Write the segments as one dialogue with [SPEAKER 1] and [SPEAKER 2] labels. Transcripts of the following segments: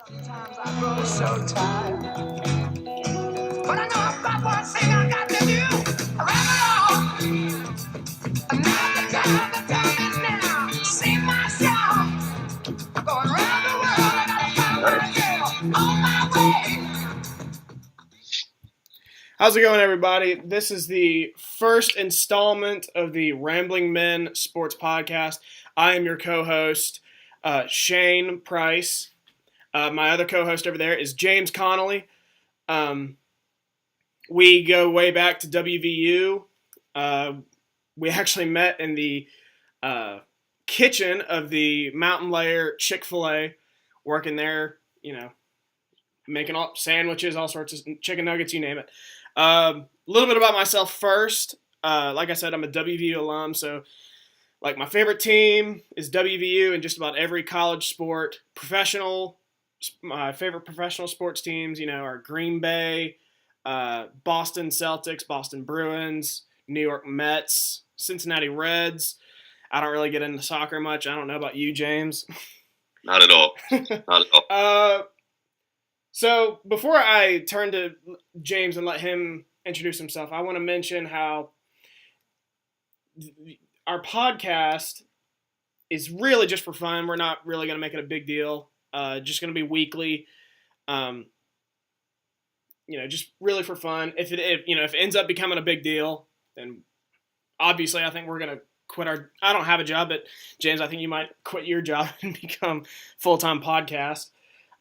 [SPEAKER 1] Sometimes I grow so tired, but I know I've got one thing I got to do. Ramble on. Another time, the time is now. Sing my song. I'm going around the world and I'll find my girl on my way.
[SPEAKER 2] How's it going, everybody? This is the first installment of the Rambling Men Sports Podcast. I am your co-host, Shane Price. My other co-host over there is James Connolly. We go way back to WVU. We actually met in the kitchen of the Mountain Layer Chick-fil-A, working there, making all sandwiches, all sorts of chicken nuggets, you name it. A little bit about myself first. Like I said, I'm a WVU alum, so like my favorite team is WVU in just about every college sport. My favorite professional sports teams, are Green Bay, Boston Celtics, Boston Bruins, New York Mets, Cincinnati Reds. I don't really get into soccer much. I don't know about you, James.
[SPEAKER 3] Not at all. Not at all.
[SPEAKER 2] So before I turn to James and let him introduce himself, I want to mention how our podcast is really just for fun. We're not really going to make it a big deal. Just going to be weekly. Just really for fun. If it ends up becoming a big deal, then obviously I think we're going to quit I don't have a job, but James, I think you might quit your job and become full-time podcast.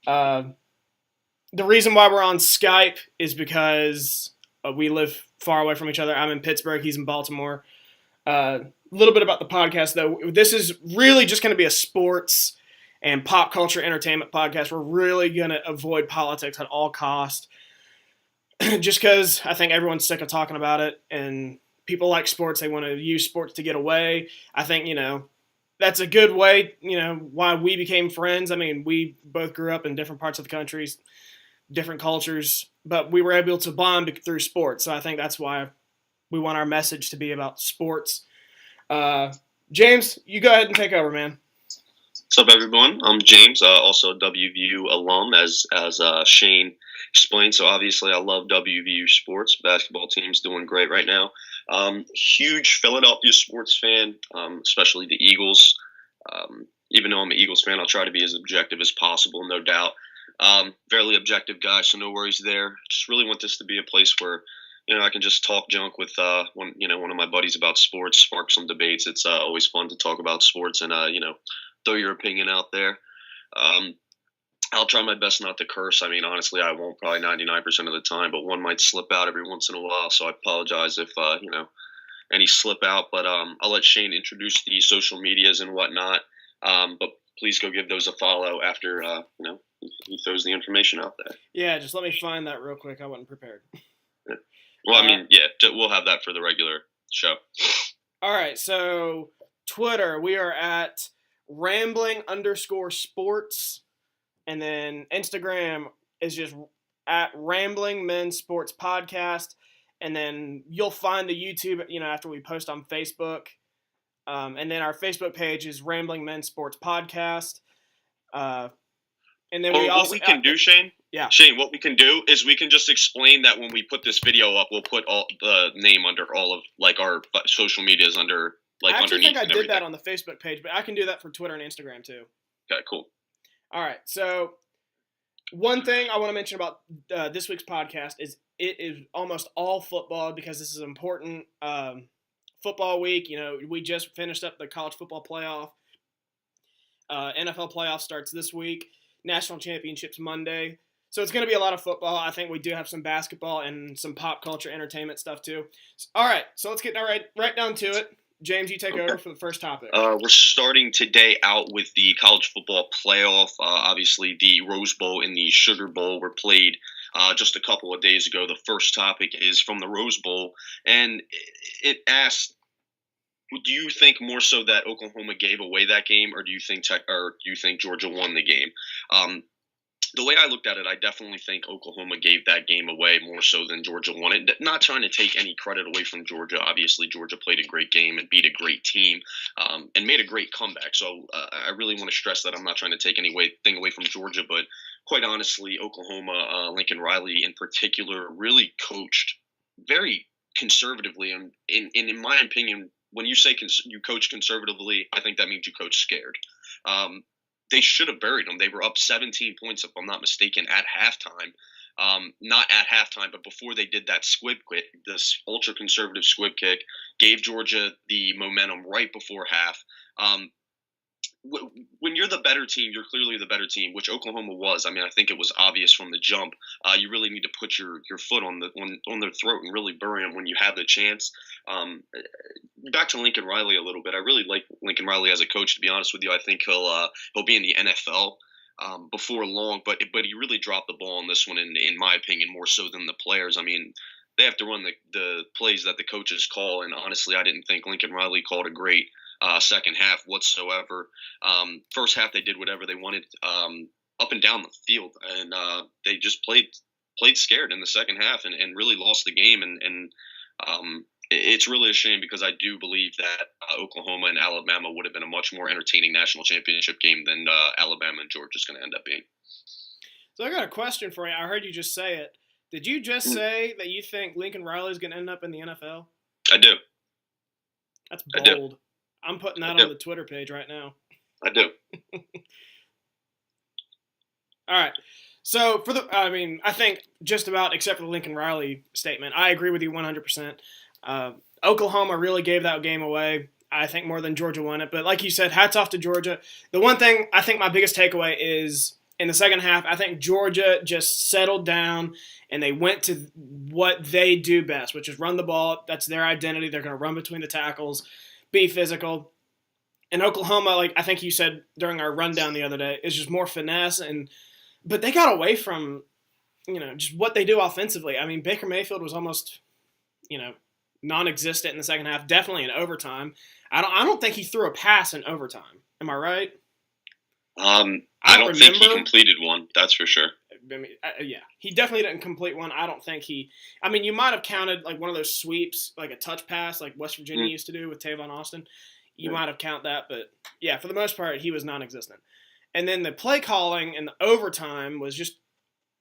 [SPEAKER 2] The reason why we're on Skype is because we live far away from each other. I'm in Pittsburgh. He's in Baltimore. A little bit about the podcast, though. This is really just going to be a sports and pop culture entertainment podcast. We're really going to avoid politics at all costs, just because I think everyone's sick of talking about it, and people like sports. They want to use sports to get away. I think, that's a good way, why we became friends. I mean, we both grew up in different parts of the country, different cultures, but we were able to bond through sports. So I think that's why we want our message to be about sports. James, you go ahead and take over, man.
[SPEAKER 3] What's up, everyone? I'm James, also a WVU alum, as Shane explained. So obviously I love WVU sports. Basketball team's doing great right now. Huge Philadelphia sports fan, especially the Eagles. Even though I'm an Eagles fan, I'll try to be as objective as possible, no doubt. Fairly objective guy, so no worries there. Just really want this to be a place where, I can just talk junk with one of my buddies about sports, spark some debates. It's always fun to talk about sports and throw your opinion out there. I'll try my best not to curse. I mean, honestly, I won't probably 99% of the time, but one might slip out every once in a while. So I apologize if any slip out. But I'll let Shane introduce the social medias and whatnot. But please go give those a follow after he throws the information out there.
[SPEAKER 2] Yeah, just let me find that real quick. I wasn't prepared.
[SPEAKER 3] Well, we'll have that for the regular show.
[SPEAKER 2] All right, so Twitter, we are at rambling_sports, and then Instagram is just at Rambling Men Sports Podcast, and then you'll find the YouTube, after we post on Facebook, and then our Facebook page is Rambling Men Sports Podcast. And then
[SPEAKER 3] what we can do, Shane?
[SPEAKER 2] Yeah.
[SPEAKER 3] Shane, what we can do is we can just explain that when we put this video up, we'll put all the name under all of our social medias under
[SPEAKER 2] I actually
[SPEAKER 3] underneath.
[SPEAKER 2] think I did that on the Facebook page, but I can do that for Twitter and Instagram too.
[SPEAKER 3] Okay, cool.
[SPEAKER 2] All right. So one thing I want to mention about this week's podcast is it is almost all football, because this is an important football week. We just finished up the college football playoff. NFL playoff starts this week. National championships Monday. So it's going to be a lot of football. I think we do have some basketball and some pop culture entertainment stuff too. All right, so let's get right down to it. James, you take over for the first topic.
[SPEAKER 3] We're starting today out with the college football playoff. Obviously, the Rose Bowl and the Sugar Bowl were played just a couple of days ago. The first topic is from the Rose Bowl, and it asks, do you think more so that Oklahoma gave away that game, or do you think Georgia won the game? the way I looked at it, I definitely think Oklahoma gave that game away more so than Georgia won it. Not trying to take any credit away from Georgia. Obviously, Georgia played a great game and beat a great team and made a great comeback. So I really want to stress that I'm not trying to take anything away from Georgia, but quite honestly, Oklahoma, Lincoln Riley in particular, really coached very conservatively. And in my opinion, when you say you coach conservatively, I think that means you coach scared. They should have buried them. They were up 17 points, if I'm not mistaken, at halftime. Not at halftime, but before they did that squib kick, this ultra-conservative squib kick, gave Georgia the momentum right before half. When you're the better team, you're clearly the better team, which Oklahoma was. I mean, I think it was obvious from the jump. You really need to put your foot on their throat and really bury them when you have the chance. Back to Lincoln Riley a little bit. I really like Lincoln Riley as a coach. To be honest with you, I think he'll be in the NFL before long. But he really dropped the ball on this one, in my opinion, more so than the players. I mean, they have to run the plays that the coaches call, and honestly, I didn't think Lincoln Riley called a great second half whatsoever. First half, they did whatever they wanted up and down the field, and they just played scared in the second half and really lost the game. And it's really a shame because I do believe that Oklahoma and Alabama would have been a much more entertaining national championship game than Alabama and Georgia is going to end up being.
[SPEAKER 2] So I got a question for you. I heard you just say it. Did you just say that you think Lincoln Riley is going to end up in the NFL?
[SPEAKER 3] I do.
[SPEAKER 2] That's bold. I'm putting that on the Twitter page right now.
[SPEAKER 3] I do.
[SPEAKER 2] All right. So I think just about except for the Lincoln Riley statement, I agree with you 100%. Oklahoma really gave that game away. I think more than Georgia won it. But like you said, hats off to Georgia. The one thing I think my biggest takeaway is in the second half, I think Georgia just settled down and they went to what they do best, which is run the ball. That's their identity. They're going to run between the tackles, be physical. And Oklahoma, like I think you said during our rundown the other day, is just more finesse. But they got away from, just what they do offensively. I mean, Baker Mayfield was almost, non-existent in the second half. Definitely in overtime. I don't think he threw a pass in overtime. Am I right?
[SPEAKER 3] I don't think he completed one. That's for sure.
[SPEAKER 2] I mean, yeah, he definitely didn't complete one. I don't think he. I mean, you might have counted like one of those sweeps, like a touch pass, like West Virginia used to do with Tavon Austin. You might have counted that, but yeah, for the most part, he was non-existent. And then the play calling in the overtime was just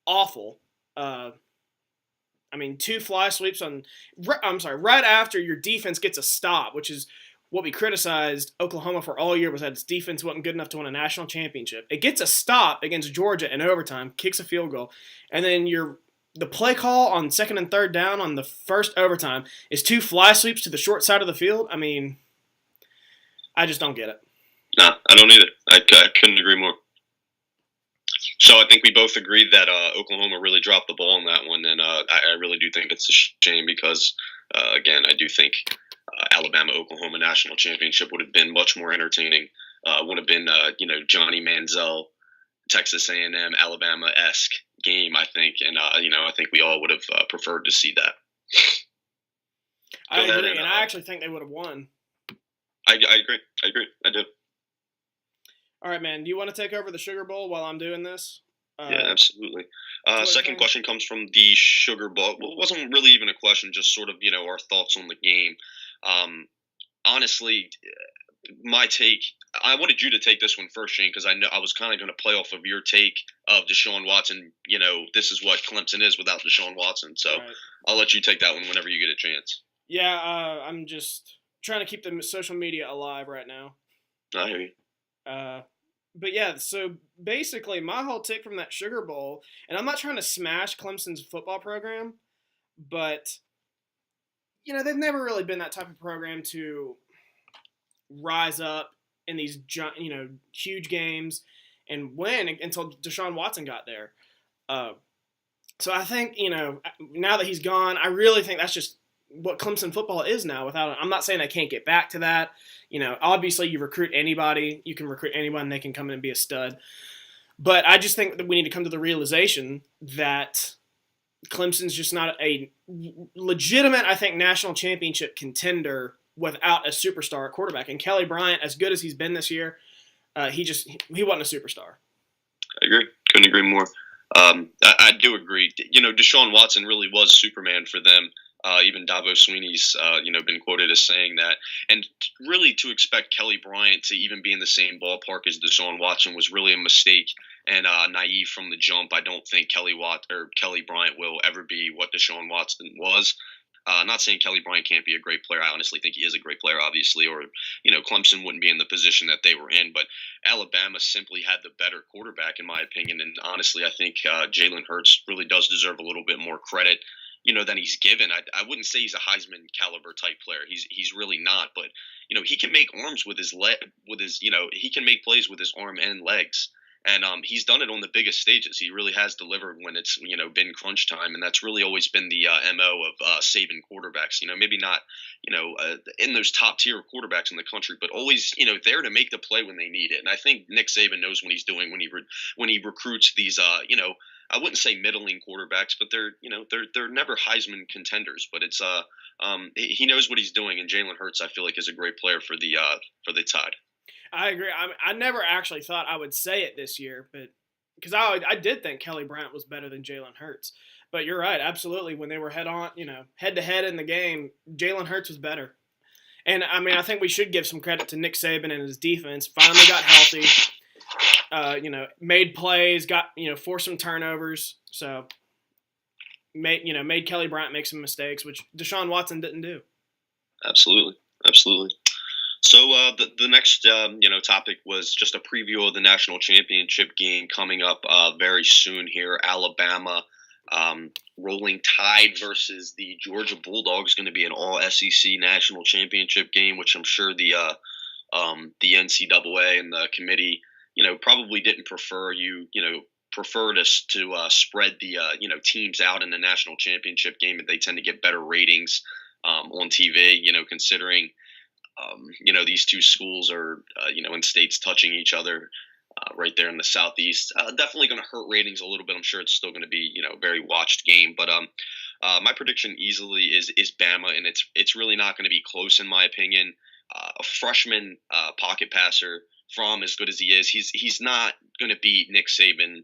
[SPEAKER 2] awful. I mean, 2 fly sweeps right after your defense gets a stop, which is what we criticized Oklahoma for all year, was that its defense wasn't good enough to win a national championship. It gets a stop against Georgia in overtime, kicks a field goal, and then the play call on second and third down on the first overtime is 2 fly sweeps to the short side of the field. I mean, I just don't get it.
[SPEAKER 3] No, I don't either. I couldn't agree more. So I think we both agreed that Oklahoma really dropped the ball on that one, and I really do think it's a shame because, again, I do think Alabama-Oklahoma national championship would have been much more entertaining. Would have been, Johnny Manziel, Texas A&M, Alabama-esque game, I think, and I think we all would have preferred to see that.
[SPEAKER 2] I agree, and I actually think they would have won.
[SPEAKER 3] I agree. I do.
[SPEAKER 2] All right, man. Do you want to take over the Sugar Bowl while I'm doing this?
[SPEAKER 3] Yeah, absolutely. Second question comes from the Sugar Bowl. Well, it wasn't really even a question, just sort of, our thoughts on the game. Honestly, my take, I wanted you to take this one first, Shane, because I know I was kind of going to play off of your take of Deshaun Watson. This is what Clemson is without Deshaun Watson. So right. I'll let you take that one whenever you get a chance.
[SPEAKER 2] Yeah, I'm just trying to keep the social media alive right now.
[SPEAKER 3] I hear you.
[SPEAKER 2] But yeah, so basically my whole take from that Sugar Bowl, and I'm not trying to smash Clemson's football program, but, they've never really been that type of program to rise up in these, huge games and win until Deshaun Watson got there. So I think, now that he's gone, I really think that's just what Clemson football is now. I'm not saying I can't get back to that. Obviously you recruit anybody, you can recruit anyone, and they can come in and be a stud. But I just think that we need to come to the realization that Clemson's just not a legitimate, I think, national championship contender without a superstar quarterback. And Kelly Bryant, as good as he's been this year, he wasn't a superstar.
[SPEAKER 3] I agree. Couldn't agree more. I do agree. Deshaun Watson really was Superman for them. Even Davo Sweeney's, been quoted as saying that. And really, to expect Kelly Bryant to even be in the same ballpark as Deshaun Watson was really a mistake and naive from the jump. I don't think Kelly Bryant will ever be what Deshaun Watson was. Not saying Kelly Bryant can't be a great player. I honestly think he is a great player, obviously, or Clemson wouldn't be in the position that they were in. But Alabama simply had the better quarterback, in my opinion. And honestly, I think Jalen Hurts really does deserve a little bit more credit, than he's given. I wouldn't say he's a Heisman caliber type player. He's really not. But he can make arms with his he can make plays with his arm and legs. And he's done it on the biggest stages. He really has delivered when it's been crunch time, and that's really always been the mo of Saban quarterbacks. Maybe not in those top tier quarterbacks in the country, but always there to make the play when they need it. And I think Nick Saban knows what he's doing when he recruits these I wouldn't say middling quarterbacks, but they're never Heisman contenders. But it's he knows what he's doing, and Jalen Hurts I feel like is a great player for the Tide.
[SPEAKER 2] I agree. I never actually thought I would say it this year, but because I did think Kelly Bryant was better than Jalen Hurts. But you're right, absolutely. When they were head to head in the game, Jalen Hurts was better. And I mean, I think we should give some credit to Nick Saban and his defense. Finally got healthy. Made plays, forced some turnovers. So made Kelly Bryant make some mistakes, which Deshaun Watson didn't do.
[SPEAKER 3] Absolutely. So the next topic was just a preview of the national championship game coming up very soon here. Alabama Rolling Tide versus the Georgia Bulldogs, going to be an all SEC national championship game, which I'm sure the NCAA and the committee probably didn't prefer. Preferred us to spread the teams out in the national championship game, and they tend to get better ratings on TV. Considering these two schools are, in states touching each other right there in the Southeast. Definitely going to hurt ratings a little bit. I'm sure it's still going to be, a very watched game. But my prediction easily is Bama, and it's really not going to be close in my opinion. A freshman pocket passer, Fromm, as good as he is, he's not going to beat Nick Saban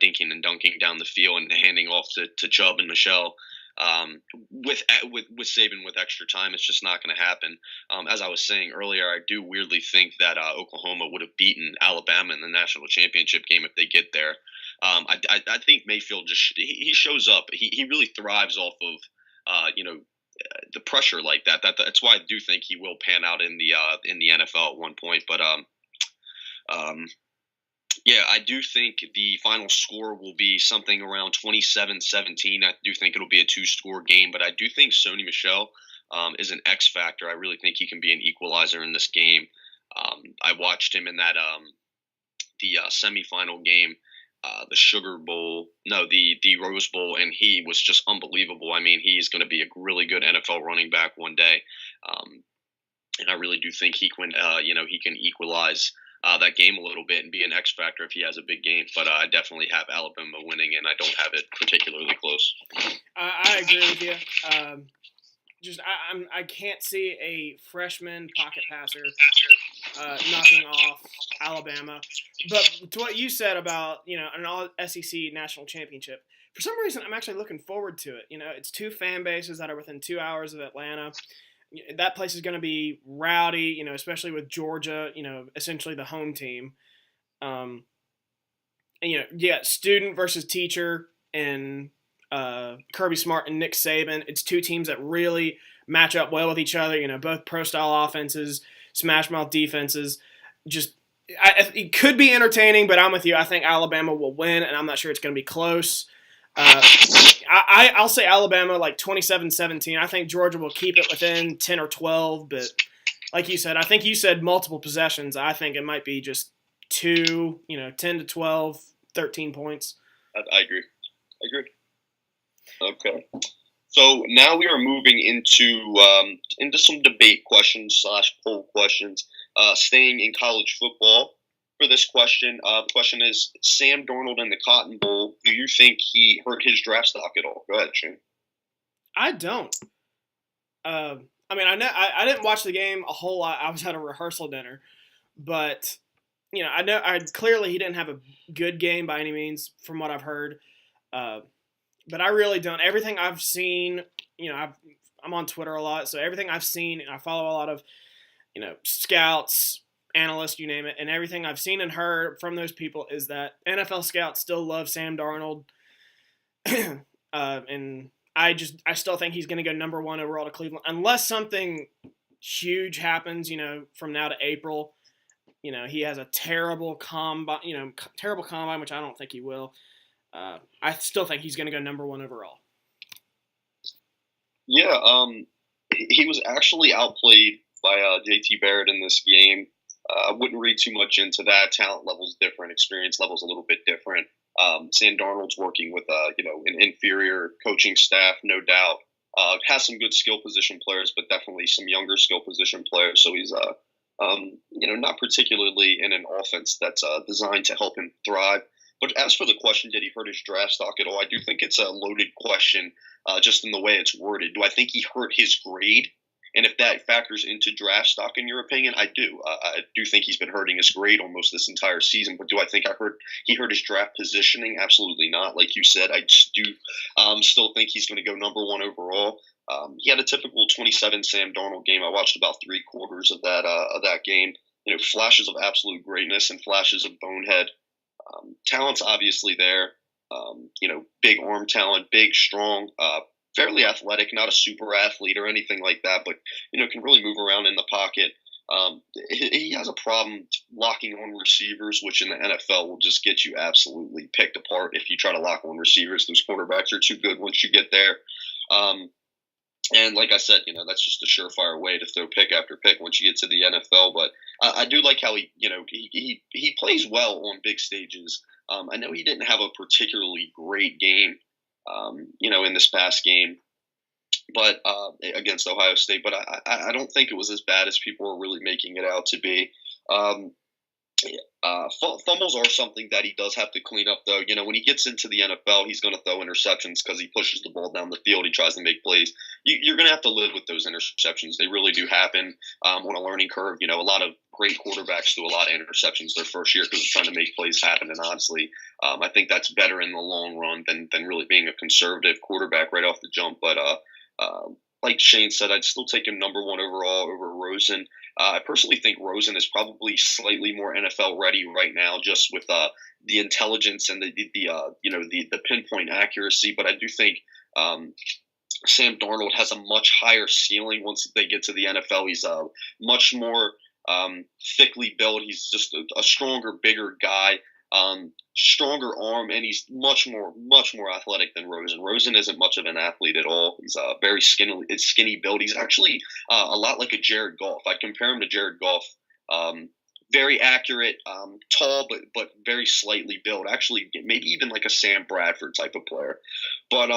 [SPEAKER 3] dinking and dunking down the field and handing off to Chubb and Michelle. With Saban with extra time, it's just not going to happen. As I was saying earlier, I do weirdly think that Oklahoma would have beaten Alabama in the national championship game if they get there. I think Mayfield he shows up. He really thrives off of the pressure like that. That's why I do think he will pan out in the NFL at one point. But yeah, I do think the final score will be something around 27-17. I do think it'll be a two-score game, but I do think Sony Michel is an X factor. I really think he can be an equalizer in this game. I watched him in that the semifinal game, the Rose Bowl, and he was just unbelievable. I mean, he's going to be a really good NFL running back one day, and I really do think he can equalize that game a little bit and be an X factor if he has a big game. But I definitely have Alabama winning, and I don't have it particularly close.
[SPEAKER 2] I agree with you. I can't see a freshman pocket passer knocking off Alabama. But to what you said about an all SEC national championship, for some reason I'm actually looking forward to it. It's two fan bases that are within 2 hours of Atlanta. That place is going to be rowdy, especially with Georgia, essentially the home team. And student versus teacher and Kirby Smart and Nick Saban. It's two teams that really match up well with each other. Both pro-style offenses, smash-mouth defenses. It could be entertaining, but I'm with you. I think Alabama will win, and I'm not sure it's going to be close. I'll say Alabama like 27-17. I think Georgia will keep it within 10 or 12, but like you said, I think you said multiple possessions. I think it might be just 10 to 12, 13 points.
[SPEAKER 3] I agree. Okay. So now we are moving into some debate questions / poll questions, staying in college football. For this question, the question is, Sam Darnold in the Cotton Bowl, do you think he hurt his draft stock at all? Go ahead, Shane.
[SPEAKER 2] I don't. I didn't watch the game a whole lot. I was at a rehearsal dinner, but I know clearly he didn't have a good game by any means from what I've heard. But I really don't. Everything I've seen, I'm on Twitter a lot, so everything I've seen, I follow a lot of, scouts, analysts, you name it, and everything I've seen and heard from those people is that NFL scouts still love Sam Darnold, and I still think he's going to go number 1 overall to Cleveland unless something huge happens, from now to April. He has a terrible combine, which I don't think he will. I still think he's going to go number 1 overall.
[SPEAKER 3] Yeah, he was actually outplayed by JT Barrett in this game. I wouldn't read too much into that. Talent level's different, experience level's a little bit different. Sam Darnold's working with an inferior coaching staff, no doubt. Has some good skill position players, but definitely some younger skill position players. So he's not particularly in an offense that's designed to help him thrive. But as for the question, did he hurt his draft stock at all? I do think it's a loaded question, just in the way it's worded. Do I think he hurt his grade? And if that factors into draft stock, in your opinion, I do. I do think he's been hurting his grade almost this entire season. But do I think he hurt his draft positioning? Absolutely not. Like you said, I just do still think he's going to go number 1 overall. He had a typical 27 Sam Darnold game. I watched about 3/4 of that game. Flashes of absolute greatness and flashes of bonehead. Talent's obviously there. Big arm talent, big, strong, fairly athletic, not a super athlete or anything like that, but, can really move around in the pocket. He has a problem locking on receivers, which in the NFL will just get you absolutely picked apart if you try to lock on receivers. Those quarterbacks are too good once you get there. And like I said, that's just a surefire way to throw pick after pick once you get to the NFL. But I do like how he plays well on big stages. I know he didn't have a particularly great game, in this past game, but against Ohio State. But I don't think it was as bad as people are really making it out to be. Fumbles are something that he does have to clean up, though. When he gets into the NFL, he's going to throw interceptions because he pushes the ball down the field. He tries to make plays. You're going to have to live with those interceptions. They really do happen on a learning curve. A lot of great quarterbacks do a lot of interceptions their first year because they're trying to make plays happen. And honestly, I think that's better in the long run than really being a conservative quarterback right off the jump. But like Shane said, I'd still take him number 1 overall over Rosen. I personally think Rosen is probably slightly more NFL ready right now, just with the intelligence and the pinpoint accuracy. But I do think Sam Darnold has a much higher ceiling once they get to the NFL. He's much more thickly built. He's just a stronger, bigger guy. Stronger arm, and he's much more athletic than Rosen. Rosen isn't much of an athlete at all. He's very skinny build. He's actually a lot like a Jared Goff. I'd compare him to Jared Goff. Very accurate, tall, but very slightly built. Actually, maybe even like a Sam Bradford type of player. But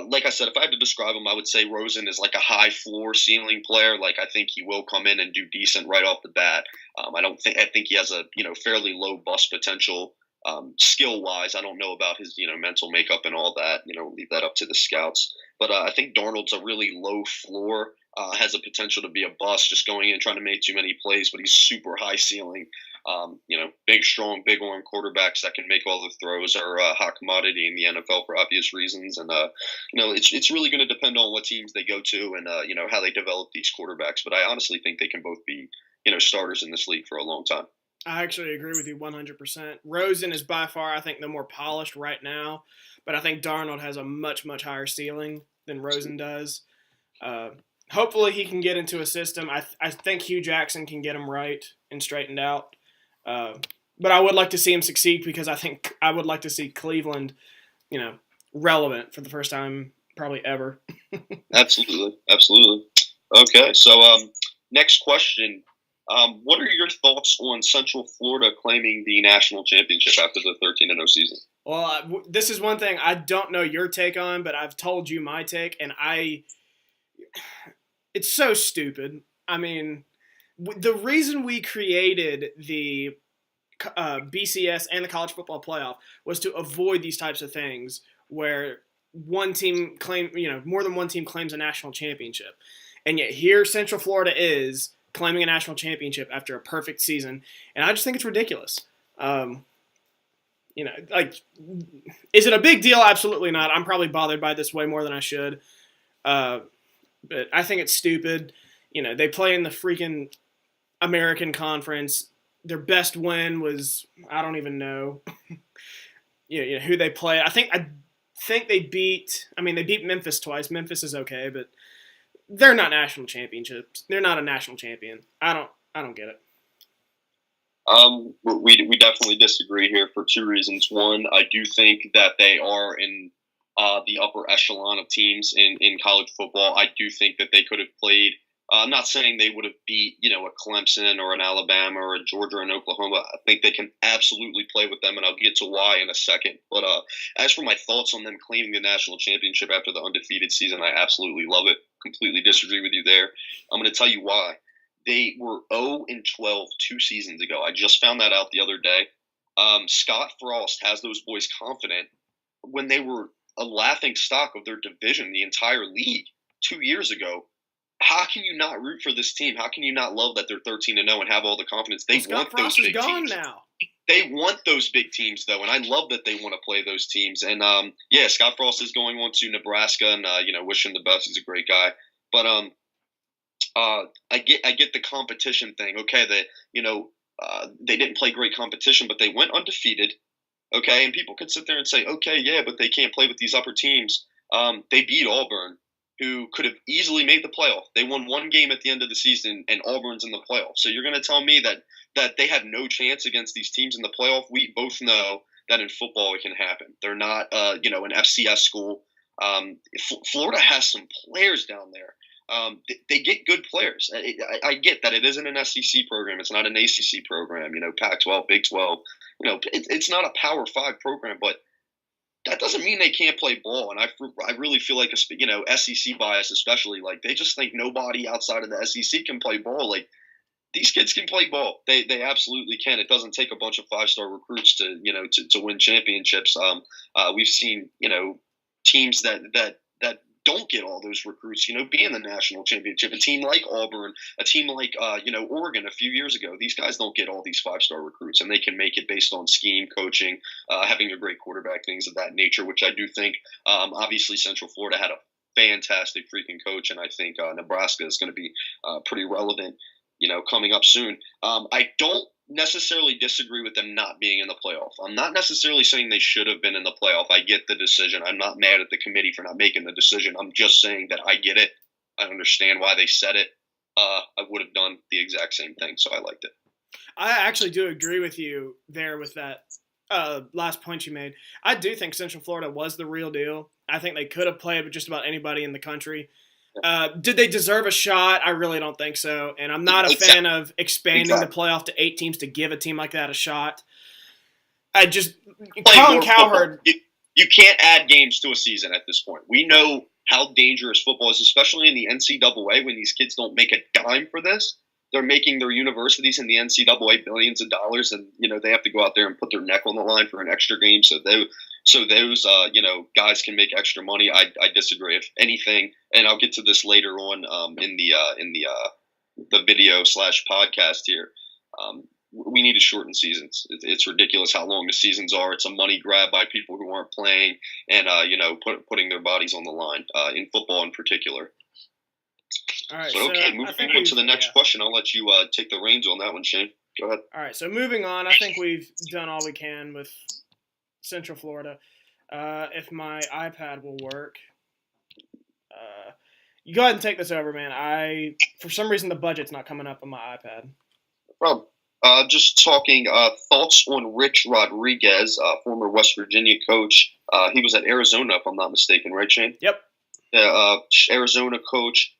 [SPEAKER 3] like I said, if I had to describe him, I would say Rosen is like a high floor ceiling player. Like, I think he will come in and do decent right off the bat. I think he has a fairly low bust potential skill wise. I don't know about his mental makeup and all that. Leave that up to the scouts. But I think Darnold's a really low floor. Has a potential to be a bust, just going in trying to make too many plays, but he's super high ceiling. Big, strong, big arm quarterbacks that can make all the throws are a hot commodity in the NFL for obvious reasons. And, it's really going to depend on what teams they go to and, how they develop these quarterbacks. But I honestly think they can both be, starters in this league for a long time.
[SPEAKER 2] I actually agree with you 100%. Rosen is by far, I think, the more polished right now. But I think Darnold has a much, much higher ceiling than Rosen does. Hopefully he can get into a system. I think Hugh Jackson can get him right and straightened out. But I would like to see him succeed because I would like to see Cleveland, relevant for the first time probably ever. Absolutely.
[SPEAKER 3] Okay, so next question. What are your thoughts on Central Florida claiming the national championship after the 13-0 season?
[SPEAKER 2] Well, this is one thing I don't know your take on, but I've told you my take, and it's so stupid. I mean, the reason we created the BCS and the college football playoff was to avoid these types of things where more than one team claims a national championship. And yet here Central Florida is claiming a national championship after a perfect season, and I just think it's ridiculous. Like, is it a big deal? Absolutely not. I'm probably bothered by this way more than I should. But I think it's stupid. They play in the freaking American Conference. Their best win was, I don't even know, who they played. I think they beat Memphis twice. Memphis is okay, but they're not national championships. They're not a national champion. I don't get it.
[SPEAKER 3] We definitely disagree here for two reasons. One, I do think that they are in the upper echelon of teams in college football. I do think that they could have played. I'm not saying they would have beat, a Clemson or an Alabama or a Georgia or an Oklahoma. I think they can absolutely play with them, and I'll get to why in a second. But as for my thoughts on them claiming the national championship after the undefeated season, I absolutely love it. Completely disagree with you there. I'm going to tell you why. They were 0-12 2 seasons ago. I just found that out the other day. Scott Frost has those boys confident when they were a laughing stock of their division, the entire league 2 years ago. How can you not root for this team? How can you not love that they're 13-0 and have all the confidence? They want those big teams.
[SPEAKER 2] Now.
[SPEAKER 3] They want those big teams, though, and I love that they want to play those teams. And Scott Frost is going on to Nebraska, and wish him the best. He's a great guy. But I get the competition thing. Okay, they didn't play great competition, but they went undefeated. Okay, and people could sit there and say, okay, yeah, but they can't play with these upper teams. They beat Auburn, who could have easily made the playoff. They won one game at the end of the season, and Auburn's in the playoff. So you're going to tell me that they had no chance against these teams in the playoff? We both know that in football it can happen. They're not, an FCS school. Florida has some players down there. They get good players. I get that it isn't an SEC program. It's not an ACC program. Pac-12, Big 12. It's not a Power 5 program, but that doesn't mean they can't play ball. And I really feel like SEC bias, especially, like they just think nobody outside of the SEC can play ball. Like these kids can play ball. They absolutely can. It doesn't take a bunch of 5-star recruits to win championships. We've seen teams that don't get all those recruits, be in the national championship. A team like Auburn, a team like, Oregon a few years ago, these guys don't get all these 5-star recruits, and they can make it based on scheme, coaching, having a great quarterback, things of that nature, which I do think, obviously Central Florida had a fantastic freaking coach, and I think Nebraska is going to be pretty relevant, coming up soon. I don't necessarily disagree with them not being in the playoff. I'm not necessarily saying they should have been in the playoff. I get the decision. I'm not mad at the committee for not making the decision. I'm just saying that I get it. I understand why they said it. I would have done the exact same thing, so I liked it.
[SPEAKER 2] I actually do agree with you there with that last point you made. I do think Central Florida was the real deal. I think they could have played with just about anybody in the country. Did they deserve a shot? I really don't think so. And I'm not a fan of expanding the playoff to 8 teams to give a team like that a shot. Colin Cowherd.
[SPEAKER 3] You can't add games to a season at this point. We know how dangerous football is, especially in the NCAA when these kids don't make a dime for this. They're making their universities in the NCAA billions of dollars, and they have to go out there and put their neck on the line for an extra game. So those guys can make extra money. I disagree. If anything, and I'll get to this later on in the video / podcast here. We need to shorten seasons. It's ridiculous how long the seasons are. It's a money grab by people who aren't playing and putting their bodies on the line in football in particular.
[SPEAKER 2] All right.
[SPEAKER 3] Moving on to the next question. I'll let you take the reins on that one, Shane. Go ahead.
[SPEAKER 2] All right. So moving on, I think we've done all we can with Central Florida. If my iPad will work, you go ahead and take this over, man. For some reason, the budget's not coming up on my iPad.
[SPEAKER 3] No problem. Just talking thoughts on Rich Rodriguez, former West Virginia coach. He was at Arizona, if I'm not mistaken, right, Shane?
[SPEAKER 2] Yep.
[SPEAKER 3] Arizona coach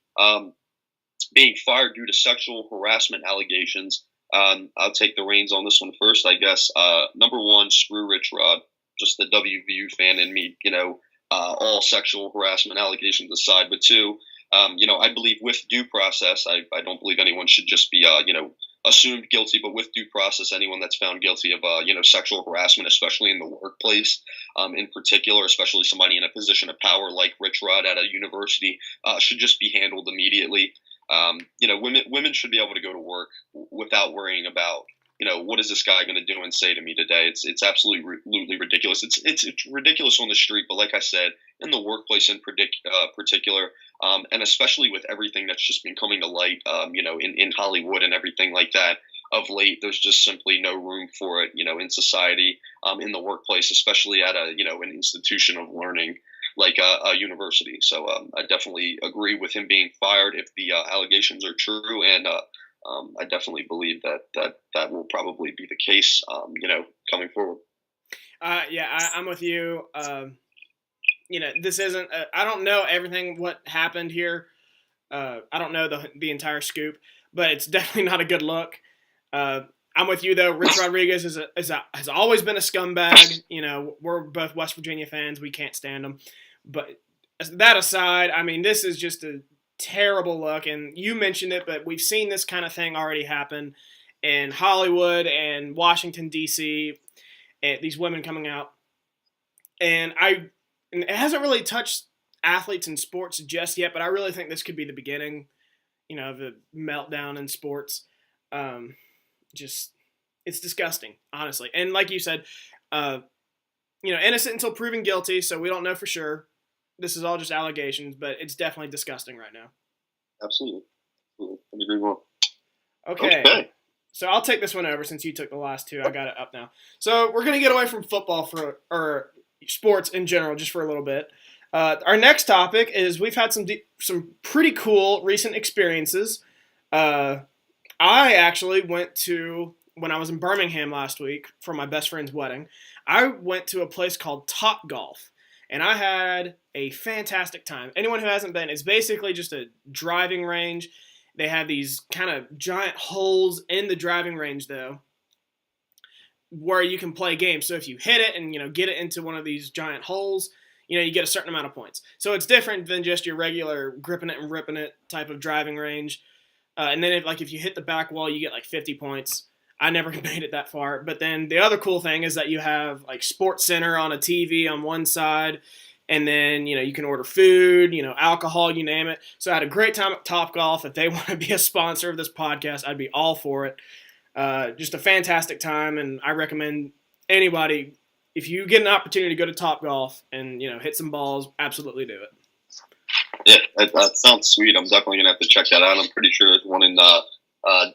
[SPEAKER 3] being fired due to sexual harassment allegations. I'll take the reins on this one first, I guess. Number one, screw Rich Rod. Just the WVU fan in me, all sexual harassment allegations aside. But two, I believe with due process, I don't believe anyone should just be, assumed guilty, but with due process, anyone that's found guilty of, sexual harassment, especially in the workplace, in particular, especially somebody in a position of power like Rich Rod at a university, should just be handled immediately. Women should be able to go to work without worrying about, what is this guy going to do and say to me today? It's absolutely ridiculous. It's ridiculous on the street, but like I said, in the workplace in particular, and especially with everything that's just been coming to light, in Hollywood and everything like that of late, there's just simply no room for it, in society, in the workplace, especially at an institution of learning like a university. So I definitely agree with him being fired if the allegations are true, and I definitely believe that will probably be the case, coming forward.
[SPEAKER 2] I'm with you. This isn't. I don't know everything what happened here. I don't know the entire scoop, but it's definitely not a good look. I'm with you though. Rich Rodriguez has always been a scumbag. We're both West Virginia fans. We can't stand him. But that aside, I mean, this is just a terrible look. And you mentioned it, but we've seen this kind of thing already happen in Hollywood and Washington, D.C., and these women coming out. And it hasn't really touched athletes in sports just yet, but I really think this could be the beginning, of a meltdown in sports. It's disgusting, honestly. And like you said, innocent until proven guilty, so we don't know for sure. This is all just allegations, but it's definitely disgusting right now.
[SPEAKER 3] Absolutely. I agree more.
[SPEAKER 2] Okay. So I'll take this one over since you took the last two. I got it up now. So we're going to get away from football or sports in general just for a little bit. Our next topic is we've had some pretty cool recent experiences. I actually went to, when I was in Birmingham last week for my best friend's wedding, I went to a place called Top Golf. And I had a fantastic time. Anyone who hasn't been, it's basically just a driving range. They have these kind of giant holes in the driving range, though, where you can play games. So if you hit it and, get it into one of these giant holes, you get a certain amount of points. So it's different than just your regular gripping it and ripping it type of driving range. And then if you hit the back wall, you get like 50 points. I never made it that far. But then the other cool thing is that you have like Sports Center on a TV on one side. And then, you can order food, alcohol, you name it. So I had a great time at Top Golf. If they want to be a sponsor of this podcast, I'd be all for it. Just a fantastic time. And I recommend anybody, if you get an opportunity to go to Top Golf and, hit some balls, absolutely do it.
[SPEAKER 3] Yeah, that sounds sweet. I'm definitely going to have to check that out. I'm pretty sure there's one in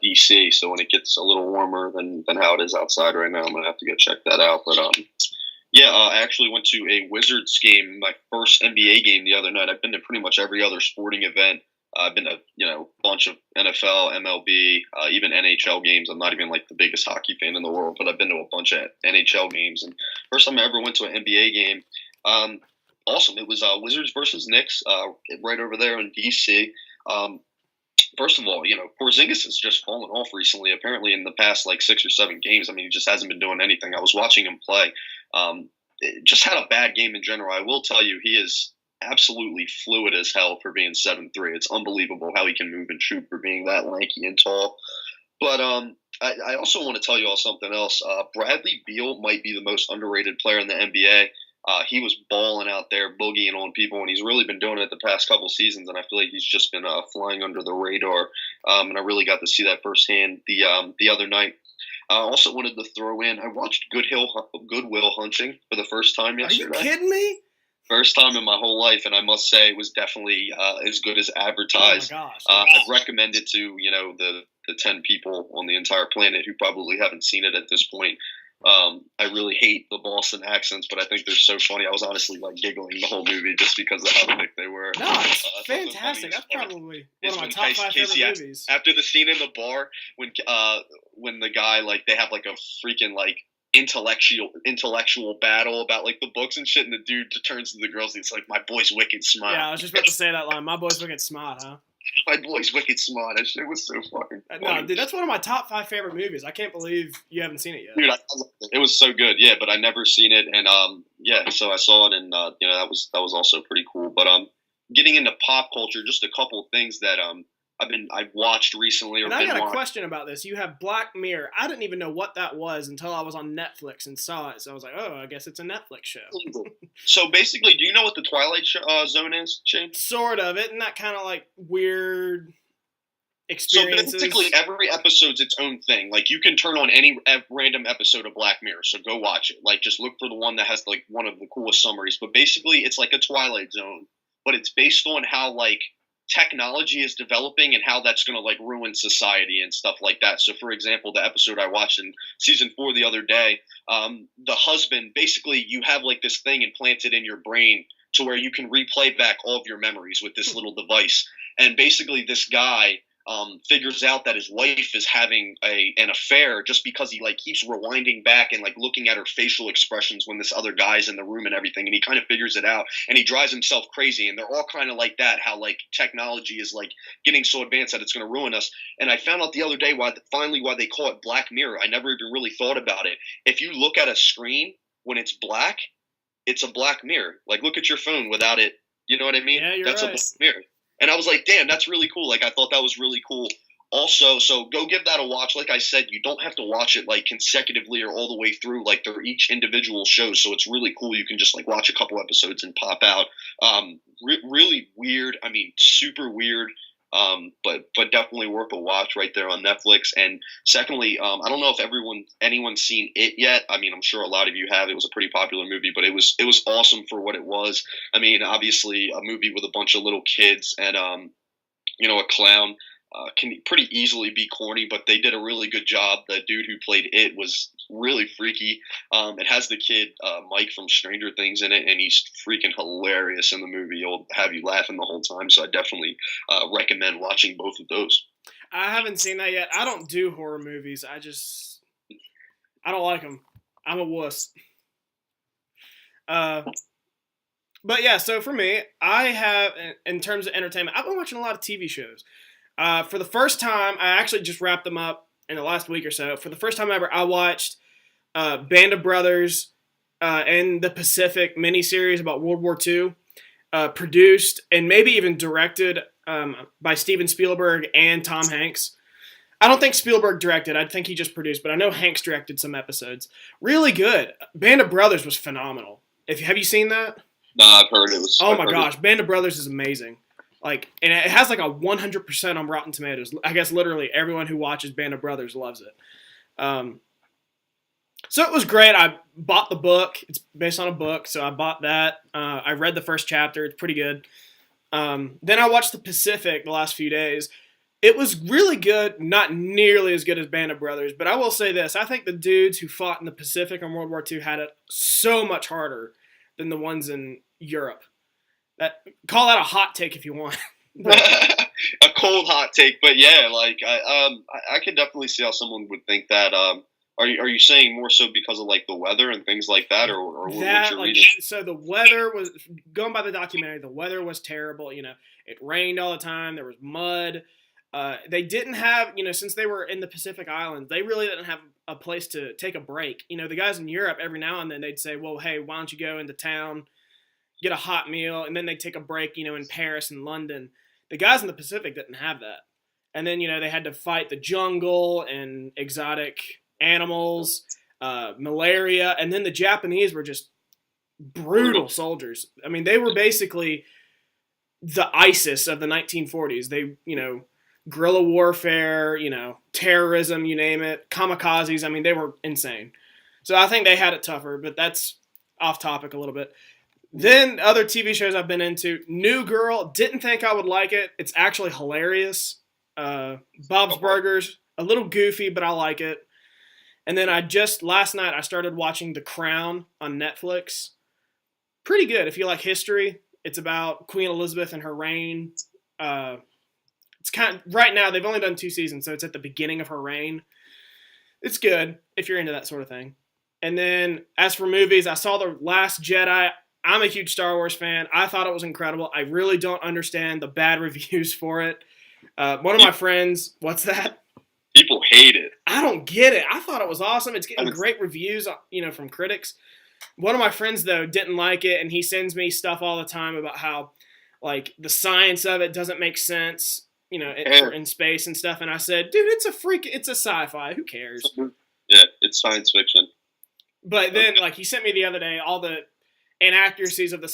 [SPEAKER 3] DC, so when it gets a little warmer than how it is outside right now, I'm gonna have to go check that out. But I actually went to a Wizards game, my first NBA game the other night. I've been to pretty much every other sporting event. I've been to a bunch of NFL, MLB, even NHL games. I'm not even like the biggest hockey fan in the world, but I've been to a bunch of NHL games. And first time I ever went to an NBA game, awesome. It was Wizards versus Knicks, right over there in DC. First of all, Porzingis has just fallen off recently. Apparently, in the past 6 or 7 games, I mean, he just hasn't been doing anything. I was watching him play. Just had a bad game in general. I will tell you, he is absolutely fluid as hell for being 7'3". It's unbelievable how he can move and shoot for being that lanky and tall. But I also want to tell you all something else. Bradley Beal might be the most underrated player in the NBA. He was balling out there, boogieing on people, and he's really been doing it the past couple seasons, and I feel like he's just been flying under the radar, and I really got to see that firsthand the other night. I also wanted to throw in, I watched Good Will Hunting for the first time yesterday.
[SPEAKER 2] Are you kidding me?
[SPEAKER 3] First time in my whole life, and I must say it was definitely as good as advertised.
[SPEAKER 2] Oh my gosh.
[SPEAKER 3] I'd recommend it to the 10 people on the entire planet who probably haven't seen it at this point. I really hate the Boston accents, but I think they're so funny. I was honestly giggling the whole movie just because of how thick they were.
[SPEAKER 2] No, it's fantastic. That's probably one of my top 5 favorite movies.
[SPEAKER 3] After the scene in the bar, when the guy they have a freaking intellectual battle about the books and shit, and the dude turns to the girls and he's like, "My boy's wicked smart."
[SPEAKER 2] Yeah, I was just about to say that line. My boy's wicked smart, huh?
[SPEAKER 3] My boy's wicked smart. That shit was so fucking funny.
[SPEAKER 2] No, dude, that's one of my top 5 favorite movies. I can't believe you haven't seen it yet.
[SPEAKER 3] Dude, I loved it. It was so good, yeah, but I never seen it, and so I saw it, and that was also pretty cool. But getting into pop culture, just a couple of things that I've watched recently.
[SPEAKER 2] And I got a question about this. You have Black Mirror. I didn't even know what that was until I was on Netflix and saw it. So I was like, oh, I guess it's a Netflix show.
[SPEAKER 3] So basically, do you know what the Twilight Zone is, Shane?
[SPEAKER 2] Sort of. Isn't that kind of weird?
[SPEAKER 3] So
[SPEAKER 2] experiences.
[SPEAKER 3] basically, every episode's its own thing. Like, you can turn on any random episode of Black Mirror, so go watch it. Like, just look for the one that has, like, one of the coolest summaries. But basically, it's like a Twilight Zone, but it's based on how, like, technology is developing and how that's going to, like, ruin society and stuff like that. So, for example, the episode I watched in season 4 the other day, the husband, basically, you have, like, this thing implanted in your brain to where you can replay back all of your memories with this little device. And basically, this guy figures out that his wife is having an affair just because he, like, keeps rewinding back and, like, looking at her facial expressions when this other guy's in the room and everything, and he kind of figures it out, and he drives himself crazy. And they're all kind of like that, how, like, technology is, like, getting so advanced that it's going to ruin us. And I found out the other day why they call it Black Mirror. I never even really thought about it. If you look at a screen when it's black, it's a black mirror. Like, look at your phone without it. You know what I mean?
[SPEAKER 2] Yeah, you're
[SPEAKER 3] That's
[SPEAKER 2] right.
[SPEAKER 3] a black mirror. And I was like, damn, that's really cool. Like, I thought that was really cool. Also, so go give that a watch. Like I said, you don't have to watch it, like, consecutively or all the way through. Like, they're each individual shows, so it's really cool. You can just, like, watch a couple episodes and pop out. Really weird. I mean, super weird. But definitely worth a watch right there on Netflix. And secondly, I don't know if anyone's seen it yet. I mean, I'm sure a lot of you have. It was a pretty popular movie, but it was awesome for what it was. I mean, obviously a movie with a bunch of little kids and a clown can pretty easily be corny, but they did a really good job. The dude who played it was really freaky. It has the kid Mike from Stranger Things in it, and he's freaking hilarious in the movie. He'll have you laughing the whole time, so I definitely recommend watching both of those.
[SPEAKER 2] I haven't seen that yet. I don't do horror movies. I don't like them. I'm a wuss. But yeah, so for me, I have, in terms of entertainment, I've been watching a lot of TV shows. For the first time, I actually just wrapped them up in the last week or so. For the first time ever, I watched Band of Brothers and the Pacific miniseries about World War II, produced and maybe even directed by Steven Spielberg and Tom Hanks. I don't think Spielberg directed. I think he just produced, but I know Hanks directed some episodes. Really good. Band of Brothers was phenomenal. Have you seen that?
[SPEAKER 3] No, I've heard it was.
[SPEAKER 2] Oh my gosh, Band of Brothers is amazing. Like, and it has like a 100% on Rotten Tomatoes. I guess literally everyone who watches Band of Brothers loves it. So it was great. I bought the book. It's based on a book, so I bought that. I read the first chapter. It's pretty good. Then I watched The Pacific the last few days. It was really good, not nearly as good as Band of Brothers, but I will say this. I think the dudes who fought in the Pacific in World War II had it so much harder than the ones in Europe. Call that a hot take if you want.
[SPEAKER 3] A cold hot take, but yeah, like I could definitely see how someone would think that. Are you saying more so because of, like, the weather and things like that, or what you're reading?
[SPEAKER 2] So the weather was, going by the documentary, the weather was terrible. You know, it rained all the time. There was mud. They didn't have, since they were in the Pacific Islands, they really didn't have a place to take a break. The guys in Europe, every now and then they'd say, well, hey, why don't you go into town, get a hot meal, and then they'd take a break, in Paris and London. The guys in the Pacific didn't have that. And then, they had to fight the jungle and exotic animals, malaria, and then the Japanese were just brutal soldiers. I mean, they were basically the ISIS of the 1940s. They, guerrilla warfare, terrorism, you name it, kamikazes. I mean, they were insane. So I think they had it tougher, but that's off topic a little bit. Then other TV shows I've been into. New Girl, didn't think I would like it. It's actually hilarious. Bob's Burgers, a little goofy, but I like it. And then last night I started watching The Crown on Netflix. Pretty good if you like history. It's about Queen Elizabeth and her reign. It's right now they've only done 2 seasons, so it's at the beginning of her reign. It's good if you're into that sort of thing. And then as for movies, I saw The Last Jedi. I'm a huge Star Wars fan. I thought it was incredible. I really don't understand the bad reviews for it. One of my friends, what's that?
[SPEAKER 3] People hate it.
[SPEAKER 2] I don't get it. I thought it was awesome. It's getting great reviews, from critics. One of my friends, though, didn't like it, and he sends me stuff all the time about how, like, the science of it doesn't make sense, in space and stuff. And I said, dude, it's a sci-fi. Who cares?
[SPEAKER 3] Yeah, it's science fiction.
[SPEAKER 2] But then, like, he sent me the other day all the inaccuracies of the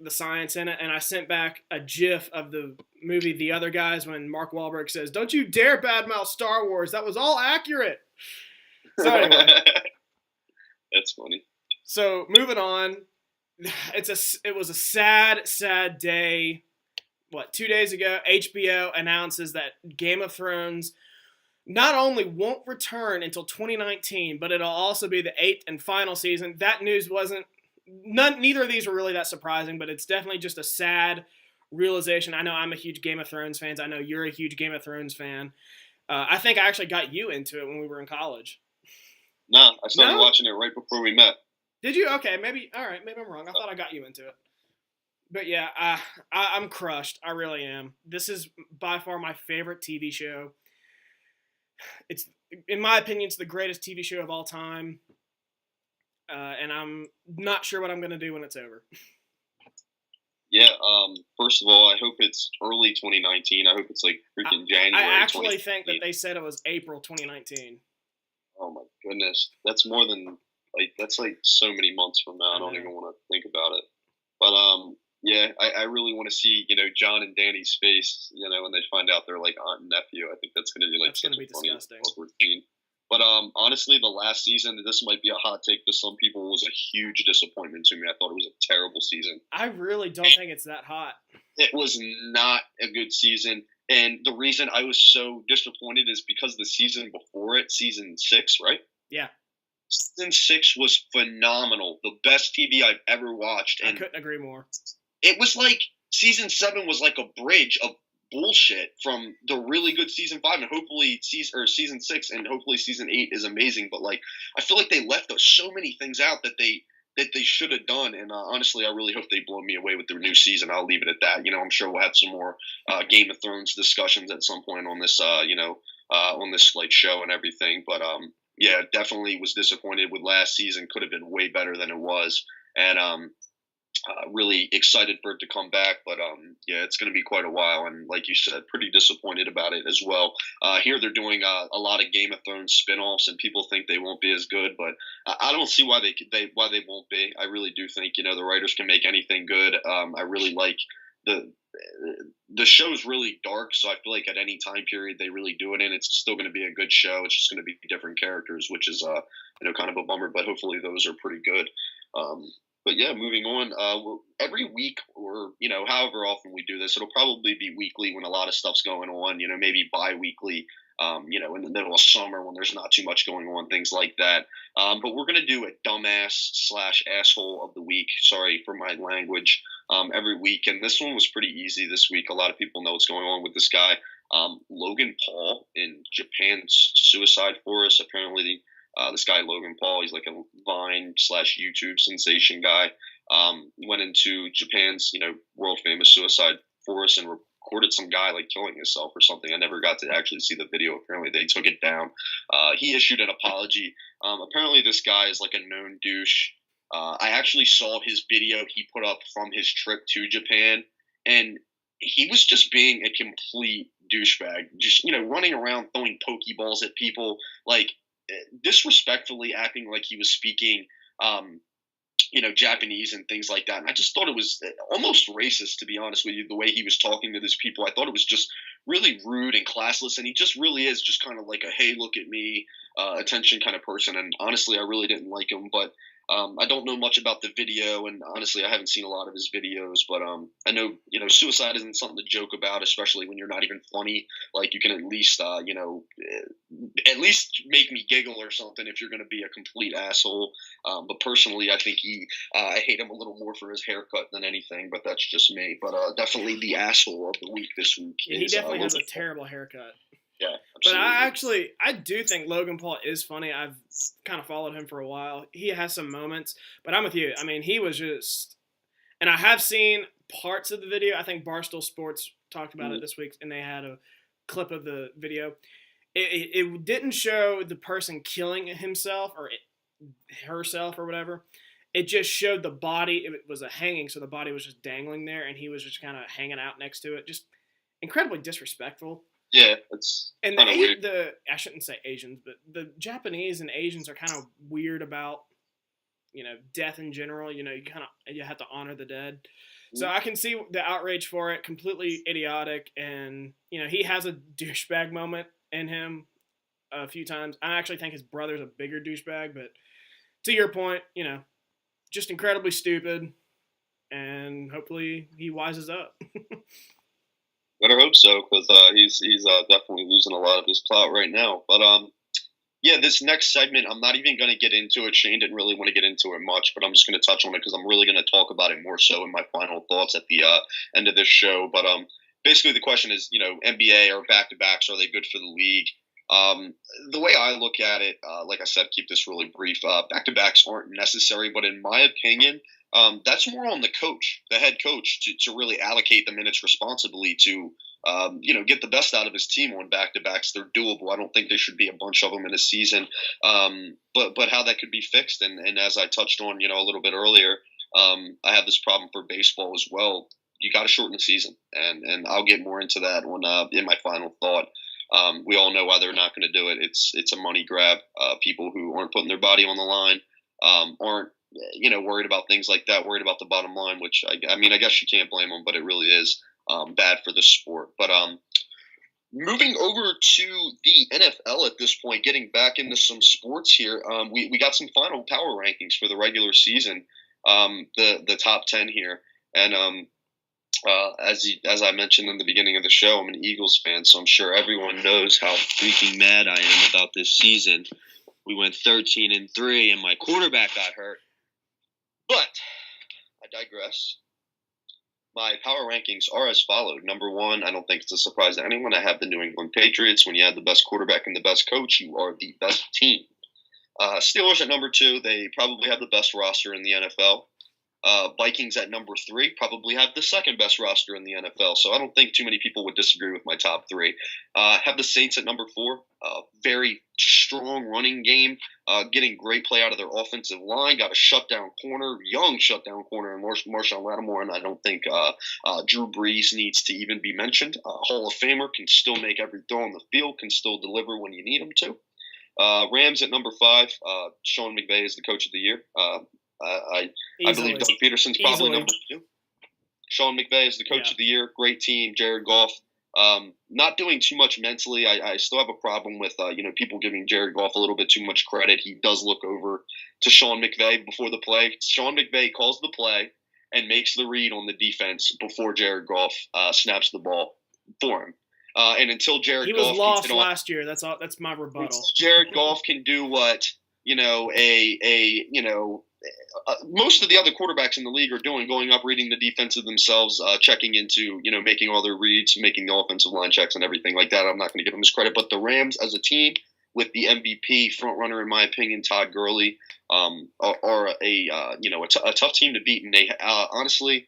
[SPEAKER 2] science in it, and I sent back a GIF of the movie The Other Guys when Mark Wahlberg says, "Don't you dare badmouth Star Wars. That was all accurate." So anyway,
[SPEAKER 3] that's funny.
[SPEAKER 2] So moving on, it was a sad day. 2 days ago, HBO announces that Game of Thrones not only won't return until 2019, but it'll also be the 8th and final season. That news neither of these were really that surprising, but it's definitely just a sad realization. I know I'm a huge Game of Thrones fan. I know you're a huge Game of Thrones fan. I think I actually got you into it when we were in college.
[SPEAKER 3] No, I started watching it right before we met.
[SPEAKER 2] Did you? Okay, maybe. All right, maybe I'm wrong. I thought I got you into it. But yeah, I'm crushed. I really am. This is by far my favorite TV show. It's, in my opinion, it's the greatest TV show of all time. And I'm not sure what I'm going to do when it's over.
[SPEAKER 3] Yeah, first of all, I hope it's early 2019. I hope it's like freaking January.
[SPEAKER 2] I actually think that they said it was April 2019.
[SPEAKER 3] Oh my goodness. That's more than, that's like so many months from now. I don't even want to think about it. But, yeah, I really want to see, John and Danny's face, when they find out they're like aunt and nephew. I think that's going to be like such a funny, awkward scene. But honestly, the last season, this might be a hot take for some people, was a huge disappointment to me. I thought it was a terrible season.
[SPEAKER 2] I really don't think it's that hot.
[SPEAKER 3] It was not a good season. And the reason I was so disappointed is because the season before it, season 6, right?
[SPEAKER 2] Yeah.
[SPEAKER 3] Season 6 was phenomenal. The best TV I've ever watched. And
[SPEAKER 2] I couldn't agree more.
[SPEAKER 3] It was like season 7 was like a bridge of bullshit from the really good season 5, and hopefully season 6, and hopefully season 8 is amazing. But like, I feel like they left so many things out that they should have done. And honestly, I really hope they blow me away with their new season. I'll leave it at that. I'm sure we'll have some more Game of Thrones discussions at some point on this, on this like show and everything. But yeah, definitely was disappointed with last season. Could have been way better than it was, and really excited for it to come back. But yeah, it's going to be quite a while, and like you said, pretty disappointed about it as well. Here they're doing a lot of Game of Thrones spin-offs, and people think they won't be as good, but I don't see why they won't be. I really do think the writers can make anything good. I really like the show's really dark, so I feel like at any time period they really do it in, it's still going to be a good show. It's just going to be different characters, which is kind of a bummer, but hopefully those are pretty good. But yeah, moving on, every week or, however often we do this, it'll probably be weekly when a lot of stuff's going on, maybe bi-weekly, in the middle of summer when there's not too much going on, things like that. But we're going to do a dumbass/asshole of the week. Sorry for my language, every week. And this one was pretty easy this week. A lot of people know what's going on with this guy. Logan Paul in Japan's suicide forest. Apparently, this guy, Logan Paul, he's like a Vine/YouTube sensation guy, went into Japan's, world famous suicide forest and recorded some guy like killing himself or something. I never got to actually see the video. Apparently they took it down. He issued an apology. Apparently this guy is like a known douche. I actually saw his video he put up from his trip to Japan, and he was just being a complete douchebag, just, running around throwing Pokeballs at people, like, disrespectfully acting like he was speaking, Japanese and things like that. And I just thought it was almost racist, to be honest with you, the way he was talking to these people. I thought it was just really rude and classless. And he just really is just kind of like a, hey, look at me, attention kind of person. And honestly, I really didn't like him, but I don't know much about the video, and honestly, I haven't seen a lot of his videos, but I know, suicide isn't something to joke about, especially when you're not even funny. Like, you can at least, at least make me giggle or something if you're going to be a complete asshole. But personally, I think I hate him a little more for his haircut than anything, but that's just me. But definitely the asshole of the week this week.
[SPEAKER 2] Yeah, he definitely has a terrible haircut.
[SPEAKER 3] Yeah, absolutely.
[SPEAKER 2] But I do think Logan Paul is funny. I've kind of followed him for a while. He has some moments, but I'm with you. I mean, he was just, and I have seen parts of the video. I think Barstool Sports talked about it this week, and they had a clip of the video. It didn't show the person killing himself or herself or whatever. It just showed the body. It was a hanging, so the body was just dangling there, and he was just kind of hanging out next to it. Just incredibly disrespectful.
[SPEAKER 3] Yeah, it's
[SPEAKER 2] and
[SPEAKER 3] kind of weird.
[SPEAKER 2] I shouldn't say Asians, but the Japanese and Asians are kind of weird about, death in general. You have to honor the dead. So I can see the outrage for it. Completely idiotic, and he has a douchebag moment in him a few times. I actually think his brother's a bigger douchebag, but to your point, just incredibly stupid, and hopefully he wises up.
[SPEAKER 3] Better hope so, because he's definitely losing a lot of his clout right now. But yeah, this next segment, I'm not even going to get into it. Shane didn't really want to get into it much, but I'm just going to touch on it because I'm really going to talk about it more so in my final thoughts at the end of this show. But basically, the question is, NBA or back-to-backs, are they good for the league? The way I look at it, like I said, keep this really brief, back-to-backs aren't necessary, but in my opinion, that's more on the coach, the head coach, to really allocate the minutes responsibly to, get the best out of his team on back-to-backs. They're doable. I don't think there should be a bunch of them in a season, but how that could be fixed, and as I touched on, a little bit earlier, I have this problem for baseball as well. You got to shorten the season, and I'll get more into that in my final thought. We all know why they're not going to do it. It's a money grab. People who aren't putting their body on the line aren't worried about things like that, worried about the bottom line, which I guess you can't blame them, but it really is bad for the sport. But moving over to the NFL at this point, getting back into some sports here, we got some final power rankings for the regular season, the top 10 here, and as I mentioned in the beginning of the show, I'm an Eagles fan, so I'm sure everyone knows how freaking mad I am about this season. We went 13-3, and my quarterback got hurt. But I digress. My power rankings are as followed. Number 1, I don't think it's a surprise to anyone. I have the New England Patriots. When you have the best quarterback and the best coach, you are the best team. Steelers at number 2. They probably have the best roster in the NFL. Vikings at number 3 probably have the second best roster in the NFL, so I don't think too many people would disagree with my top 3. Have the Saints at number 4. Very strong running game, getting great play out of their offensive line. Got a young shutdown corner in Marshawn Lattimore, and I don't think Drew Brees needs to even be mentioned. Hall of Famer, can still make every throw on the field, can still deliver when you need him to. Rams at number 5. Sean McVay is the coach of the year. I believe Doug Peterson's probably number 2. Sean McVay is the coach of the year. Great team. Jared Goff, not doing too much mentally. I still have a problem with people giving Jared Goff a little bit too much credit. He does look over to Sean McVay before the play. Sean McVay calls the play and makes the read on the defense before Jared Goff snaps the ball for him. And until Jared Goff,
[SPEAKER 2] he was lost last year. That's all. That's my rebuttal.
[SPEAKER 3] Jared Goff can do what most of the other quarterbacks in the league are doing, going up, reading the defense of themselves, checking into, making all their reads, making the offensive line checks and everything like that. I'm not going to give them his credit, but the Rams as a team, with the MVP front runner, in my opinion, Todd Gurley, are a tough team to beat. And they honestly,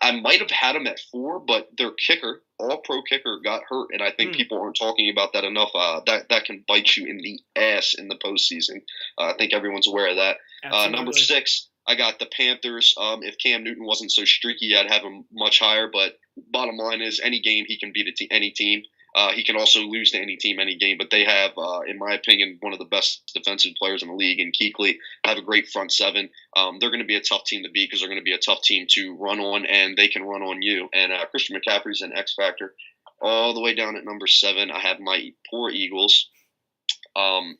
[SPEAKER 3] I might have had them at 4, but their kicker, all-pro kicker, got hurt, and I think people aren't talking about that enough. That can bite you in the ass in the postseason. I think everyone's aware of that. Number 6, I got the Panthers. If Cam Newton wasn't so streaky, I'd have him much higher, but bottom line is any game he can beat any team. He can also lose to any team, any game, but they have, in my opinion, one of the best defensive players in the league in Kuechly. Have a great front 7. They're going to be a tough team to beat because they're going to be a tough team to run on, and they can run on you. And Christian McCaffrey's an X factor. All the way down at number 7, I have my poor Eagles.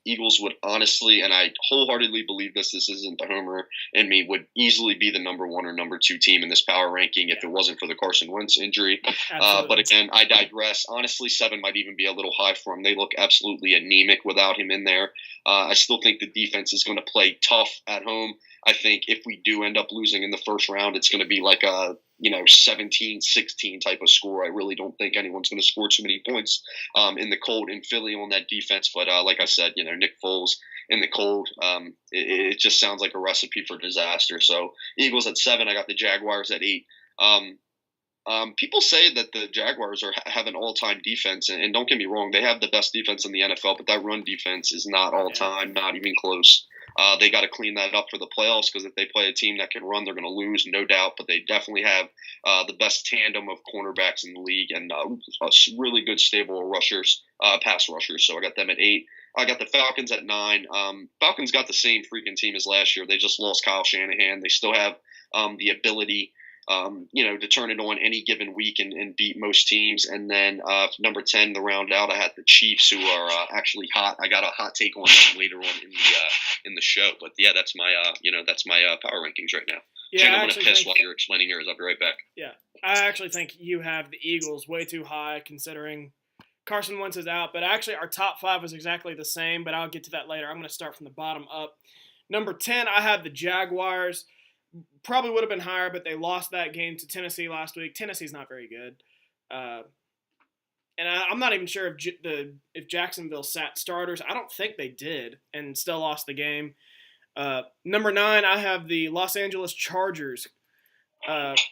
[SPEAKER 3] Eagles would honestly, and I wholeheartedly believe this isn't the homer in me, would easily be the number 1 or number 2 team in this power ranking if it wasn't for the Carson Wentz injury. But again, I digress. Honestly, 7 might even be a little high for him. They look absolutely anemic without him in there. I still think the defense is going to play tough at home. I think if we do end up losing in the first round, it's going to be like a 17-16 type of score. I really don't think anyone's going to score too many points in the cold in Philly on that defense. But like I said, Nick Foles in the cold, it just sounds like a recipe for disaster. So Eagles at 7, I got the Jaguars at 8. People say that the Jaguars have an all-time defense, and don't get me wrong, they have the best defense in the NFL, but that run defense is not all-time, not even close. They got to clean that up for the playoffs because if they play a team that can run, they're going to lose, no doubt. But they definitely have the best tandem of cornerbacks in the league and really good stable rushers, pass rushers. So I got them at 8. I got the Falcons at 9. Falcons got the same freaking team as last year. They just lost Kyle Shanahan. They still have the ability, to turn it on any given week and beat most teams. And then number 10, the round out, I had the Chiefs, who are actually hot. I got a hot take on them later on in the show. But yeah, that's my power rankings right now.
[SPEAKER 2] Yeah,
[SPEAKER 3] I'm gonna piss while you're explaining yours. I'll be right back.
[SPEAKER 2] Yeah, I actually think you have the Eagles way too high considering Carson Wentz is out. But actually, our top 5 was exactly the same. But I'll get to that later. I'm going to start from the bottom up. Number 10, I have the Jaguars. Probably would have been higher, but they lost that game to Tennessee last week. Tennessee's not very good. And I'm not even sure if Jacksonville sat starters. I don't think they did, and still lost the game. Number 9, I have the Los Angeles Chargers.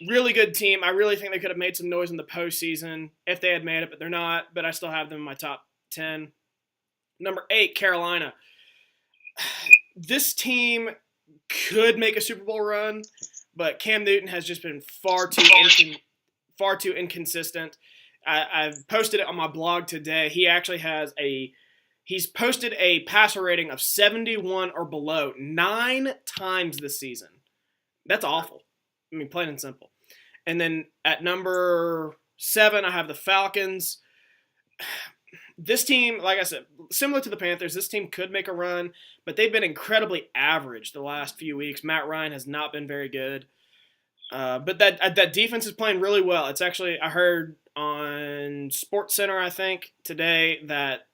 [SPEAKER 2] Really good team. I really think they could have made some noise in the postseason if they had made it, but they're not. But I still have them in my top 10. Number 8, Carolina. This team could make a Super Bowl run, but Cam Newton has just been far too inconsistent. I've posted it on my blog today. He actually has he's posted a passer rating of 71 or below 9 times this season. That's awful. I mean, plain and simple. And then at number 7, I have the Falcons. This team, like I said, similar to the Panthers, this team could make a run, but they've been incredibly average the last few weeks. Matt Ryan has not been very good. But that defense is playing really well. It's actually, I heard on SportsCenter, I think, today that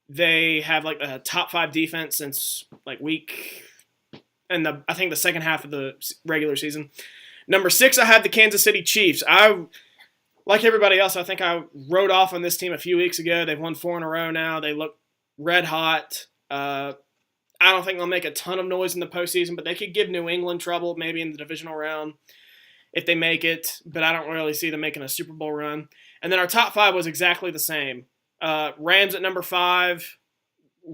[SPEAKER 2] they have like a top 5 defense since like week, and I think the second half of the regular season. Number 6, I have the Kansas City Chiefs. Like everybody else, I think I wrote off on this team a few weeks ago. They've won 4 in a row now. They look red hot. I don't think they'll make a ton of noise in the postseason, but they could give New England trouble maybe in the divisional round if they make it. But I don't really see them making a Super Bowl run. And then our top 5 was exactly the same. Rams at number 5,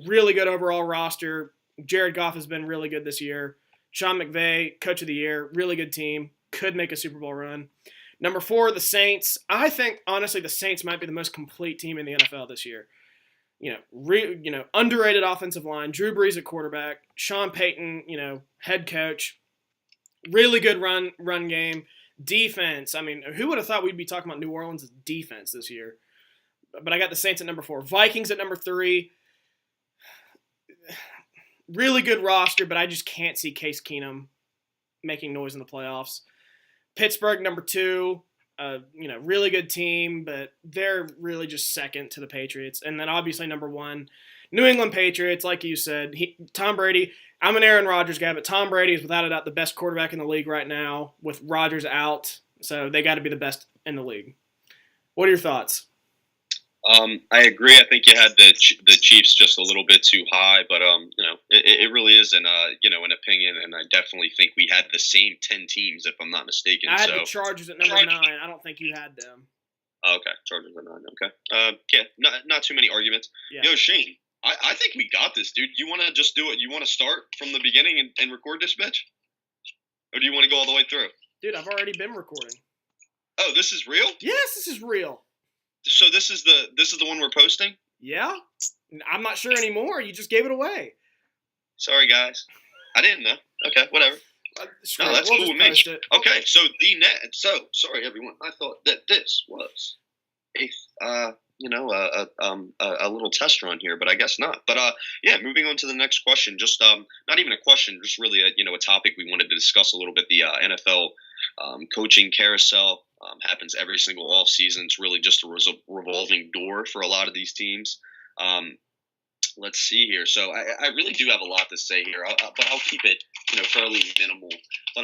[SPEAKER 2] really good overall roster. Jared Goff has been really good this year. Sean McVay, coach of the year, really good team. Could make a Super Bowl run. Number 4, the Saints. I think, honestly, the Saints might be the most complete team in the NFL this year. Underrated offensive line. Drew Brees at quarterback. Sean Payton, head coach. Really good run game. Defense. I mean, who would have thought we'd be talking about New Orleans' defense this year? But I got the Saints at number 4. Vikings at number 3. Really good roster, but I just can't see Case Keenum making noise in the playoffs. Pittsburgh, number 2, really good team, but they're really just second to the Patriots. And then obviously number 1, New England Patriots, like you said. Tom Brady, I'm an Aaron Rodgers guy, but Tom Brady is without a doubt the best quarterback in the league right now with Rodgers out. So they got to be the best in the league. What are your thoughts?
[SPEAKER 3] I agree. I think you had the Chiefs just a little bit too high, but it really is an opinion, and I definitely think we had the same 10 teams, if I'm not mistaken.
[SPEAKER 2] I had the Chargers at number 9. I don't think you had them.
[SPEAKER 3] Okay, Chargers at 9. Okay. Not too many arguments. Yeah. Yo, Shane, I think we got this, dude. You want to just do it? You want to start from the beginning and record this bitch, or do you want to go all the way through?
[SPEAKER 2] Dude, I've already been recording.
[SPEAKER 3] Oh, this is real?
[SPEAKER 2] Yes, this is real.
[SPEAKER 3] So this is the one we're posting?
[SPEAKER 2] Yeah. I'm not sure anymore. You just gave it away.
[SPEAKER 3] Sorry, guys. I didn't know. Okay, whatever. No, that's cool with me. Okay, so sorry, everyone. I thought that this was a little test run here, but I guess not. But moving on to the next question. Just not even a question, just really a topic we wanted to discuss a little bit. The NFL coaching carousel. Happens every single off season. It's really just a revolving door for a lot of these teams. Let's see here. So I really do have a lot to say here, but I'll keep it fairly minimal. But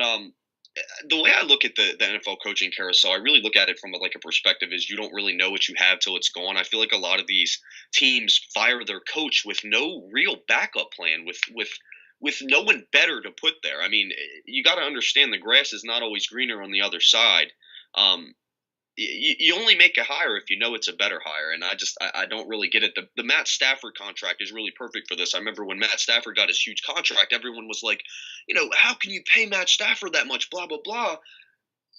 [SPEAKER 3] the way I look at the NFL coaching carousel, I really look at it from a perspective is you don't really know what you have till it's gone. I feel like a lot of these teams fire their coach with no real backup plan, with no one better to put there. I mean, you got to understand the grass is not always greener on the other side. You only make a hire if you know it's a better hire, and I don't really get it. The Matt Stafford contract is really perfect for this. I remember when Matt Stafford got his huge contract, everyone was like, how can you pay Matt Stafford that much, blah, blah, blah.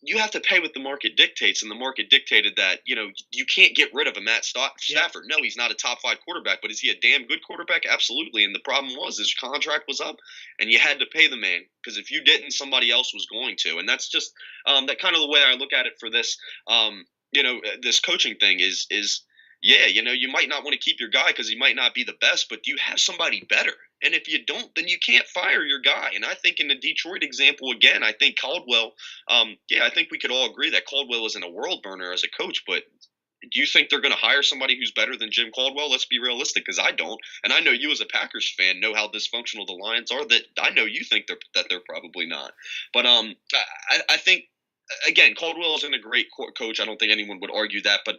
[SPEAKER 3] you have to pay what the market dictates, and the market dictated that, you can't get rid of a Matt Stafford. No, he's not a top 5 quarterback, but is he a damn good quarterback? Absolutely. And the problem was his contract was up, and you had to pay the man, because if you didn't, somebody else was going to. And that's just that kind of the way I look at it for this. This coaching thing is yeah, you might not want to keep your guy because he might not be the best, but do you have somebody better? And if you don't, then you can't fire your guy. And I think in the Detroit example, again, I think Caldwell, I think we could all agree that Caldwell isn't a world burner as a coach, but do you think they're going to hire somebody who's better than Jim Caldwell? Let's be realistic, because I don't. And I know you as a Packers fan know how dysfunctional the Lions are, that I know you think that they're probably not. But I think, again, Caldwell isn't a great coach. I don't think anyone would argue that, but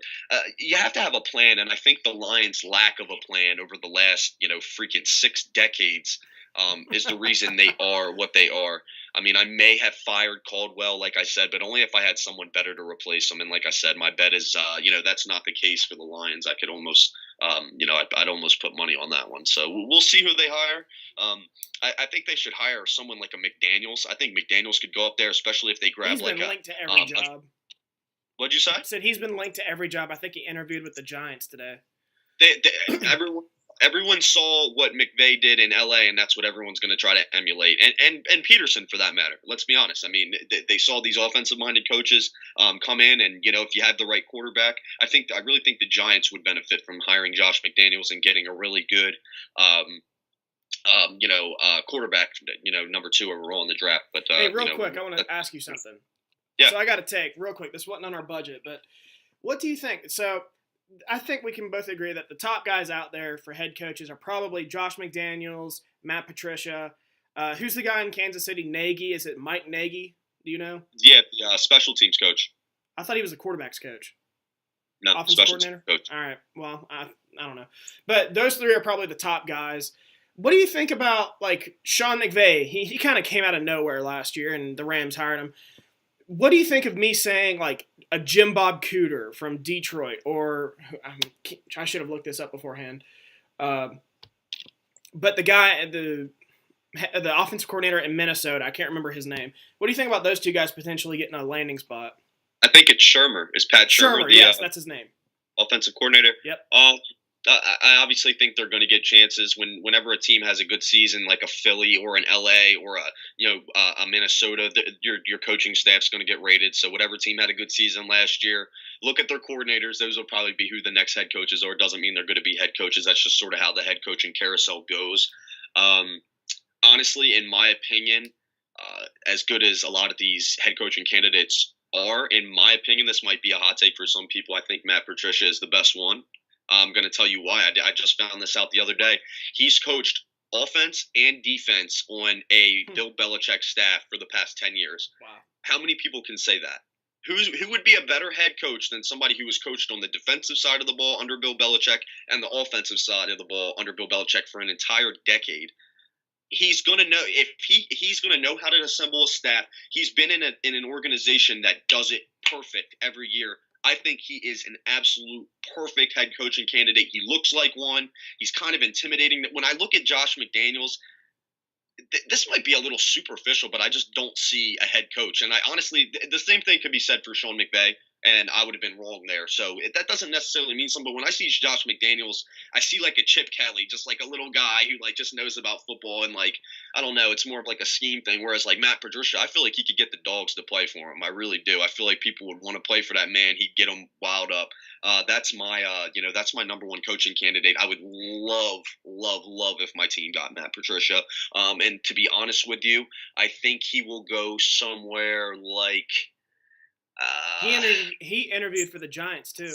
[SPEAKER 3] you have to have a plan. And I think the Lions' lack of a plan over the last, freaking 6 decades is the reason they are what they are. I mean, I may have fired Caldwell, like I said, but only if I had someone better to replace him. And like I said, my bet is, that's not the case for the Lions. I could almost, I'd almost put money on that one. So we'll see who they hire. I think they should hire someone like a McDaniels. I think McDaniels could go up there, especially if they grab
[SPEAKER 2] he's been linked to every job.
[SPEAKER 3] What'd you say?
[SPEAKER 2] I said he's been linked to every job. I think he interviewed with the Giants today.
[SPEAKER 3] Everyone saw what McVay did in LA, and that's what everyone's going to try to emulate. And Peterson, for that matter. Let's be honest. I mean, they saw these offensive-minded coaches come in, and if you have the right quarterback, I really think the Giants would benefit from hiring Josh McDaniels and getting a really good, quarterback. Number 2 overall in the draft. But
[SPEAKER 2] hey, real quick, I want to ask you something.
[SPEAKER 3] Yeah.
[SPEAKER 2] So I got to take real quick. This wasn't on our budget, but what do you think? So I think we can both agree that the top guys out there for head coaches are probably Josh McDaniels, Matt Patricia. Who's the guy in Kansas City? Nagy? Is it Mike Nagy? Do you know?
[SPEAKER 3] Yeah, special teams coach.
[SPEAKER 2] I thought he was a quarterback's coach.
[SPEAKER 3] No,
[SPEAKER 2] offensive
[SPEAKER 3] special
[SPEAKER 2] coordinator.
[SPEAKER 3] Coach.
[SPEAKER 2] All right. Well, I don't know, but those 3 are probably the top guys. What do you think about like Sean McVay? He kind of came out of nowhere last year, and the Rams hired him. What do you think of me saying like a Jim Bob Cooter from Detroit, or I should have looked this up beforehand, but the guy, the offensive coordinator in Minnesota, I can't remember his name. What do you think about those 2 guys potentially getting a landing spot?
[SPEAKER 3] I think it's Shermer. Is Pat Shermer?
[SPEAKER 2] Yes, that's his name.
[SPEAKER 3] Offensive coordinator.
[SPEAKER 2] Yep.
[SPEAKER 3] I obviously think they're going to get chances whenever a team has a good season, like a Philly or an LA or a Minnesota. Your coaching staff's going to get rated. So whatever team had a good season last year, look at their coordinators. Those will probably be who the next head coaches are. It doesn't mean they're going to be head coaches. That's just sort of how the head coaching carousel goes. Honestly, in my opinion, as good as a lot of these head coaching candidates are, in my opinion, this might be a hot take for some people. I think Matt Patricia is the best one. I'm going to tell you why. I just found this out the other day. He's coached offense and defense on a Bill Belichick staff for the past 10 years.
[SPEAKER 2] Wow.
[SPEAKER 3] How many people can say that? Who would be a better head coach than somebody who was coached on the defensive side of the ball under Bill Belichick and the offensive side of the ball under Bill Belichick for an entire decade? He's going to know he's going to know how to assemble a staff. He's been in an organization that does it perfect every year. I think he is an absolute perfect head coaching candidate. He looks like one. He's kind of intimidating. When I look at Josh McDaniels, this might be a little superficial, but I just don't see a head coach. And I honestly, the same thing could be said for Sean McVay, and I would have been wrong there. So that doesn't necessarily mean something. But when I see Josh McDaniels, I see like a Chip Kelly, just like a little guy who like just knows about football, and like, I don't know, it's more of like a scheme thing. Whereas like Matt Patricia, I feel like he could get the dogs to play for him. I really do. I feel like people would want to play for that man. He'd get them wild up. That's my number one coaching candidate. I would love if my team got Matt Patricia. And to be honest with you, I think he will go somewhere like.
[SPEAKER 2] He interviewed for the Giants too.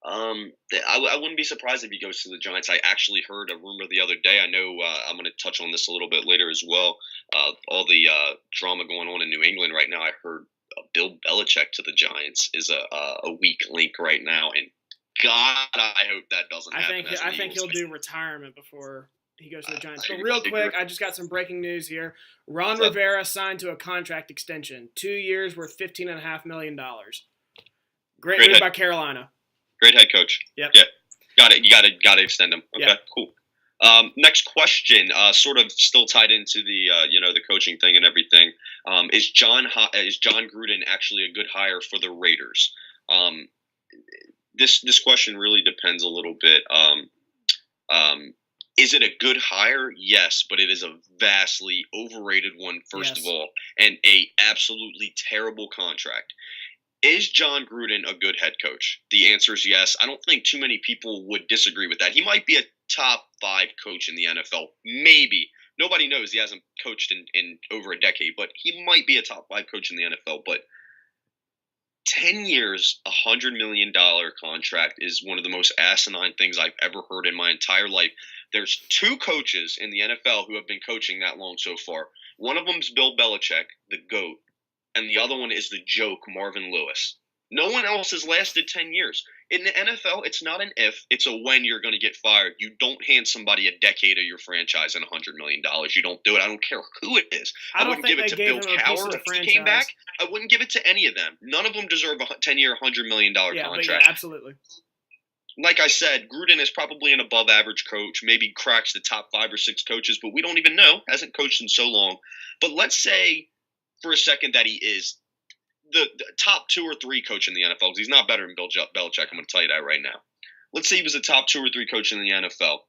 [SPEAKER 3] I wouldn't be surprised if he goes to the Giants. I actually heard a rumor the other day. I know I'm going to touch on this a little bit later as well. All the drama going on in New England right now. I heard Bill Belichick to the Giants is a weak link right now, and God, I hope that doesn't happen.
[SPEAKER 2] I think he'll do retirement before he goes to the Giants. But real quick, I just got some breaking news here. Ron Rivera signed to a contract extension, 2 years worth $15.5 million. Great move by Carolina.
[SPEAKER 3] Great head coach.
[SPEAKER 2] Yep.
[SPEAKER 3] Yeah. Got it. You got to extend him. Okay.
[SPEAKER 2] Yep.
[SPEAKER 3] Cool. Next question, sort of still tied into the the coaching thing and everything. Is John Gruden actually a good hire for the Raiders? This question really depends a little bit. Is it a good hire? Yes, but it is a vastly overrated one, first of all, and a absolutely terrible contract. Is John Gruden a good head coach? The answer is yes. I don't think too many people would disagree with that. He might be a top 5 coach in the NFL. Maybe. Nobody knows. He hasn't coached in over a decade, but he might be a top 5 coach in the NFL. But 10 years, $100 million contract is one of the most asinine things I've ever heard in my entire life. There's 2 coaches in the NFL who have been coaching that long so far. One of them is Bill Belichick, the GOAT, and the other one is the joke, Marvin Lewis. No one else has lasted 10 years. In the NFL, it's not an if, it's a when you're going to get fired. You don't hand somebody a decade of your franchise and $100 million. You don't do it. I don't care who it is. I wouldn't give it to Bill Cowher if he came back. I wouldn't give it to any of them. None of them deserve a 10-year, $100 million contract.
[SPEAKER 2] Yeah, absolutely.
[SPEAKER 3] Like I said, Gruden is probably an above-average coach, maybe cracks the top 5 or 6 coaches, but we don't even know. Hasn't coached in so long. But let's say for a second that he is the top 2 or 3 coach in the NFL, because he's not better than Bill Belichick. I'm going to tell you that right now. Let's say he was the top 2 or 3 coach in the NFL.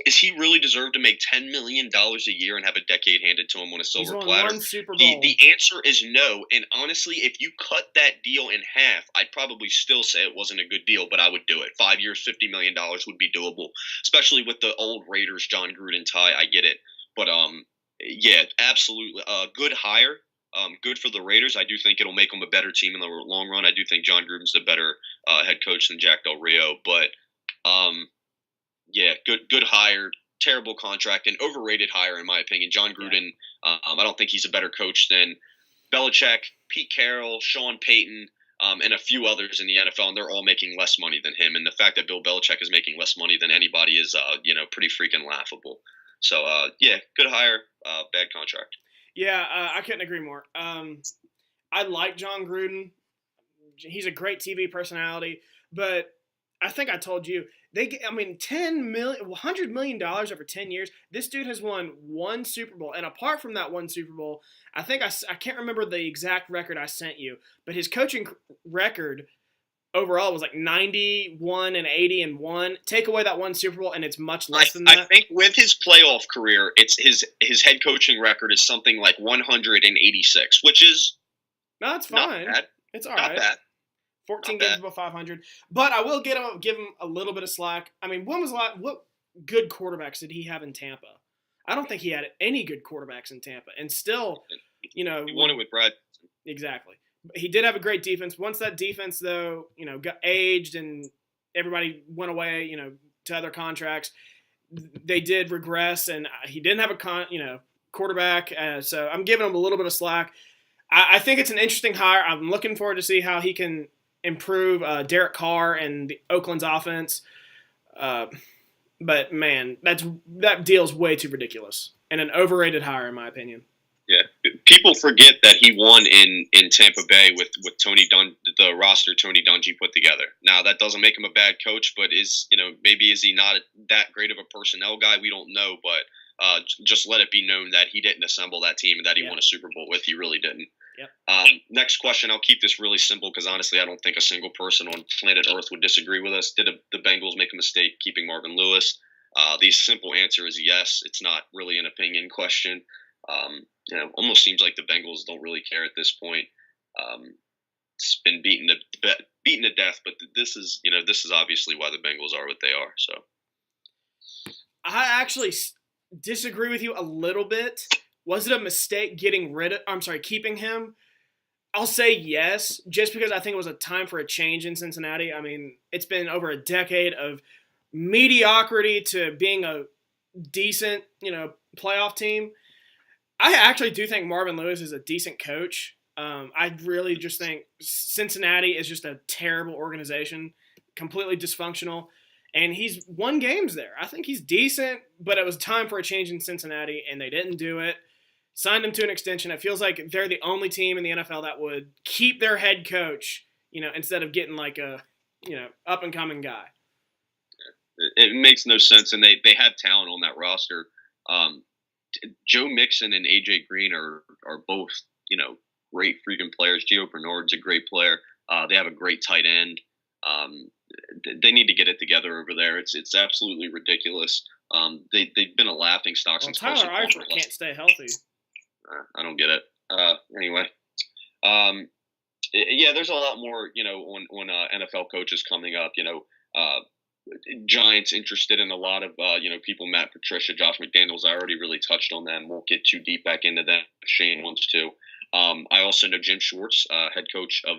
[SPEAKER 3] Is he really deserve to make $10 million a year and have a decade handed to him on a silver platter?
[SPEAKER 2] One Super Bowl.
[SPEAKER 3] The answer is no. And honestly, if you cut that deal in half, I'd probably still say it wasn't a good deal, but I would do it. 5 years, $50 million would be doable, especially with the old Raiders John Gruden tie. I get it. But, yeah, absolutely. Good hire. Good for the Raiders. I do think it'll make them a better team in the long run. I do think John Gruden's a better head coach than Jack Del Rio. But, yeah, good hire, terrible contract, and overrated hire in my opinion. John Gruden, I don't think he's a better coach than Belichick, Pete Carroll, Sean Payton, and a few others in the NFL, and they're all making less money than him. And the fact that Bill Belichick is making less money than anybody is, pretty freaking laughable. So, yeah, good hire, bad contract.
[SPEAKER 2] Yeah, I couldn't agree more. I like John Gruden. He's a great TV personality, but I think I told you, $100 million over 10 years. This dude has won 1 Super Bowl. And apart from that 1 Super Bowl, I think I can't remember the exact record I sent you, but his coaching record overall was like 91-80-1. Take away that 1 Super Bowl, and it's much less than that.
[SPEAKER 3] I think with his playoff career, it's his head coaching record is something like 186, which is
[SPEAKER 2] it's fine.
[SPEAKER 3] Not bad.
[SPEAKER 2] It's all right.
[SPEAKER 3] Not bad.
[SPEAKER 2] 14 games above 500. But I will give him a little bit of slack. I mean, what good quarterbacks did he have in Tampa? I don't think he had any good quarterbacks in Tampa. And still,
[SPEAKER 3] he won it with Brad.
[SPEAKER 2] Exactly. He did have a great defense. Once that defense, though, got aged and everybody went away, to other contracts, they did regress, and he didn't have a quarterback. So I'm giving him a little bit of slack. I think it's an interesting hire. I'm looking forward to see how he can improve Derek Carr and the Oakland's offense. But man, that deal's way too ridiculous and an overrated hire in my opinion.
[SPEAKER 3] Yeah, people forget that he won in Tampa Bay with Tony the roster Tony Dungy put together. Now that doesn't make him a bad coach, but is he not that great of a personnel guy? We don't know, but just let it be known that he didn't assemble that team and that he won a Super Bowl with. He really didn't.
[SPEAKER 2] Yep.
[SPEAKER 3] Next question. I'll keep this really simple because honestly, I don't think a single person on planet Earth would disagree with us. Did the Bengals make a mistake keeping Marvin Lewis? The simple answer is yes. It's not really an opinion question. Almost seems like the Bengals don't really care at this point. It's been beaten to death, but this is obviously why the Bengals are what they are. So,
[SPEAKER 2] I actually disagree with you a little bit. Was it a mistake keeping him? I'll say yes, just because I think it was a time for a change in Cincinnati. I mean, it's been over a decade of mediocrity to being a decent, playoff team. I actually do think Marvin Lewis is a decent coach. I really just think Cincinnati is just a terrible organization, completely dysfunctional, and he's won games there. I think he's decent, but it was time for a change in Cincinnati, and they didn't do it. Signed him to an extension. It feels like they're the only team in the NFL that would keep their head coach, instead of getting like a, up-and-coming guy.
[SPEAKER 3] It makes no sense, and they have talent on that roster. Joe Mixon and AJ Green are both great freaking players. Gio Bernard's a great player. They have a great tight end. They need to get it together over there. It's absolutely ridiculous. They've been a laughing stock since
[SPEAKER 2] Tyler Eifert can't stay healthy.
[SPEAKER 3] I don't get it. Anyway, yeah, there's a lot more on NFL coaches coming up. Giants interested in a lot of people. Matt Patricia, Josh McDaniels. I already really touched on them. Won't get too deep back into that. Shane wants to. I also know Jim Schwartz, head coach of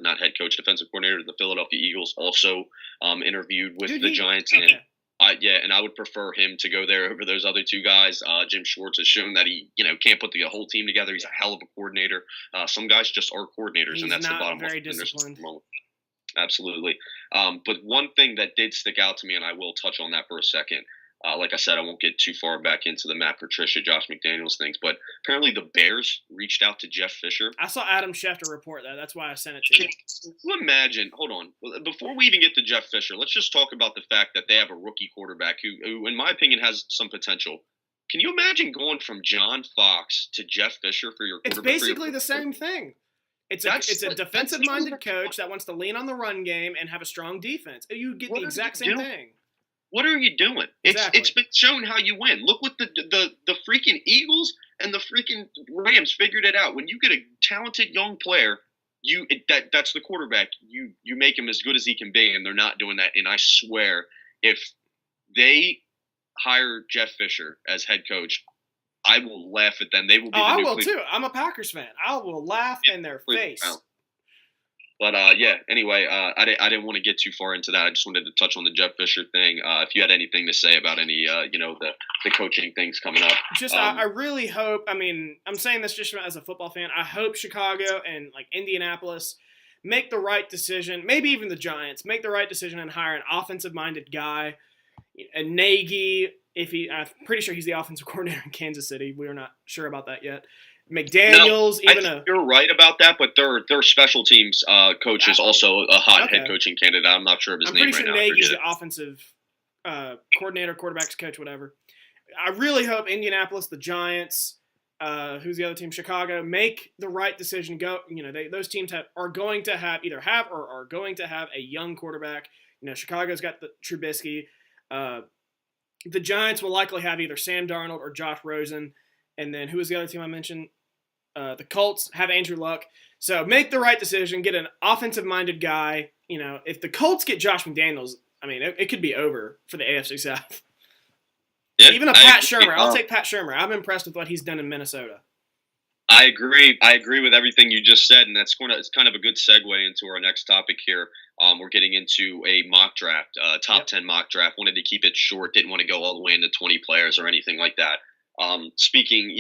[SPEAKER 3] not head coach, defensive coordinator of the Philadelphia Eagles, also interviewed with the Giants. Okay. And I would prefer him to go there over those other two guys. Jim Schwartz has shown that he can't put the whole team together. He's a hell of a coordinator. Some guys just are coordinators, and that's the bottom line. Very disciplined. Absolutely. But one thing that did stick out to me, and I will touch on that for a second. Like I said, I won't get too far back into the Matt Patricia, Josh McDaniels things, but apparently the Bears reached out to Jeff Fisher.
[SPEAKER 2] I saw Adam Schefter report that. That's why I sent it to you.
[SPEAKER 3] Can you imagine? Hold on. Before we even get to Jeff Fisher, let's just talk about the fact that they have a rookie quarterback who in my opinion, has some potential. Can you imagine going from John Fox to Jeff Fisher for your quarterback?
[SPEAKER 2] It's basically the same thing. It's a defensive-minded coach that wants to lean on the run game and have a strong defense. You get the exact same thing.
[SPEAKER 3] What are you doing?
[SPEAKER 2] Exactly.
[SPEAKER 3] It's been shown how you win. Look what the freaking Eagles and the freaking Rams figured it out. When you get a talented young player, that's the quarterback. You make him as good as he can be, and they're not doing that. And I swear, if they hire Jeff Fisher as head coach, I will laugh at them. They will be.
[SPEAKER 2] I will too. I'm a Packers fan. I will laugh in their face.
[SPEAKER 3] But anyway, I didn't want to get too far into that. I just wanted to touch on the Jeff Fisher thing. If you had anything to say about any, the coaching things coming up.
[SPEAKER 2] I really hope. I mean, I'm saying this just as a football fan. I hope Chicago and Indianapolis make the right decision. Maybe even the Giants make the right decision and hire an offensive-minded guy, a Nagy. I'm pretty sure he's the offensive coordinator in Kansas City. We are not sure about that yet. McDaniels,
[SPEAKER 3] you're right about that, but their special teams coach is also a hot head coaching candidate. I'm not sure of his name right now.
[SPEAKER 2] I'm pretty sure Nagy's the offensive coordinator, quarterbacks coach, whatever. I really hope Indianapolis, the Giants, who's the other team, Chicago, make the right decision. Those teams are going to have a young quarterback. Chicago's got the Trubisky. The Giants will likely have either Sam Darnold or Josh Rosen. And then who was the other team I mentioned? The Colts have Andrew Luck. So make the right decision. Get an offensive-minded guy. If the Colts get Josh McDaniels, I mean, it could be over for the AFC South. Yeah, even Pat Shurmur. I'll take Pat Shurmur. I'm impressed with what he's done in Minnesota.
[SPEAKER 3] I agree. I agree with everything you just said, and it's kind of a good segue into our next topic here. We're getting into a mock draft, top 10 mock draft. Wanted to keep it short. Didn't want to go all the way into 20 players or anything like that. Speaking,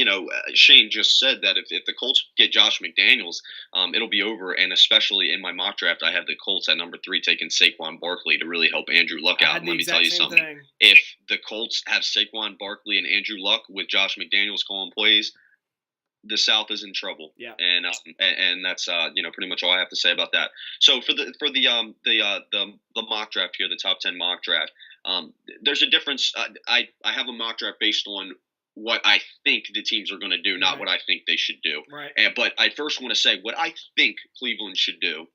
[SPEAKER 3] Shane just said that if the Colts get Josh McDaniels, it'll be over. And especially in my mock draft, I have the Colts at number 3 taking Saquon Barkley to really help Andrew Luck out. And let me tell you something. If the Colts have Saquon Barkley and Andrew Luck with Josh McDaniels calling plays, the South is in trouble.
[SPEAKER 2] Yeah.
[SPEAKER 3] And that's pretty much all I have to say about that. So for the mock draft here, the top 10 mock draft, there's a difference. I have a mock draft based on what I think the teams are going to do, not what I think they should do.
[SPEAKER 2] Right.
[SPEAKER 3] But I first want to say what I think Cleveland should do,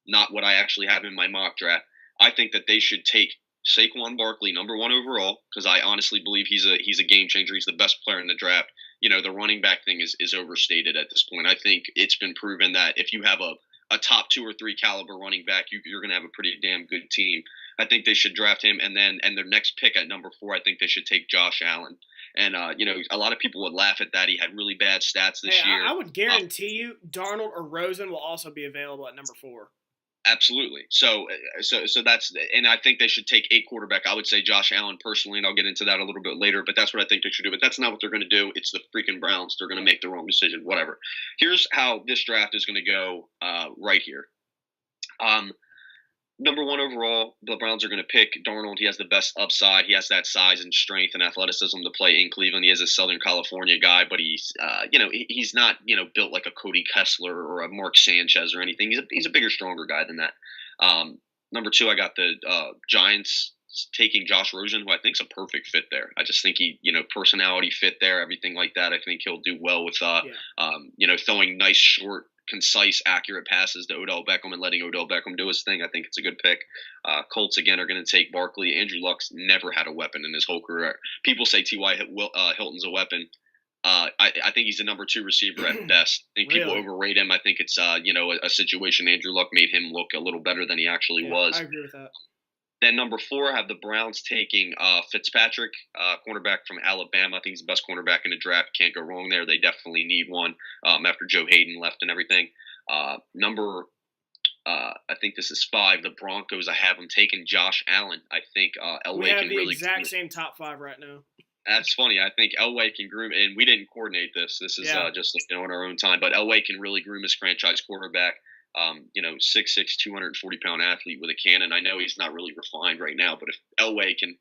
[SPEAKER 3] not what I actually have in my mock draft. I think that they should take Saquon Barkley, number 1 overall, because I honestly believe he's a game changer. He's the best player in the draft. The running back thing is overstated at this point. I think it's been proven that if you have a top 2 or 3 caliber running back, you're going to have a pretty damn good team. I think they should draft him, and their next pick at number 4, I think they should take Josh Allen. And, a lot of people would laugh at that. He had really bad stats this year.
[SPEAKER 2] I would guarantee you Darnold or Rosen will also be available at number 4.
[SPEAKER 3] Absolutely. So that's – and I think they should take a quarterback. I would say Josh Allen personally, and I'll get into that a little bit later, but that's what I think they should do. But that's not what they're going to do. It's the freaking Browns. They're going to make the wrong decision, whatever. Here's how this draft is going to go right here. Number 1 overall, the Browns are going to pick Darnold. He has the best upside. He has that size and strength and athleticism to play in Cleveland. He is a Southern California guy, but he's, he's not, built like a Cody Kessler or a Mark Sanchez or anything. He's a bigger, stronger guy than that. Number 2, I got the Giants taking Josh Rosen, who I think is a perfect fit there. I just think he, personality fit there, everything like that. I think he'll do well with, throwing nice, short, concise, accurate passes to Odell Beckham and letting Odell Beckham do his thing. I think it's a good pick. Colts, again, are going to take Barkley. Andrew Luck's never had a weapon in his whole career. People say T.Y. Hilton's a weapon. I think he's a number 2 receiver at best. I think people overrate him. I think it's a situation Andrew Luck made him look a little better than he actually was.
[SPEAKER 2] I agree with that.
[SPEAKER 3] Then number 4, I have the Browns taking Fitzpatrick, cornerback from Alabama. I think he's the best cornerback in the draft. Can't go wrong there. They definitely need one after Joe Hayden left and everything. I think this is 5. The Broncos, I have them taking Josh Allen. I think Elway
[SPEAKER 2] we have
[SPEAKER 3] can
[SPEAKER 2] the
[SPEAKER 3] really
[SPEAKER 2] exact same top 5 right now.
[SPEAKER 3] That's funny. I think Elway can groom, and we didn't coordinate this. This is just in our own time. But Elway can really groom his franchise quarterback. 6'6", 240-pound athlete with a cannon. I know he's not really refined right now, but if Elway can,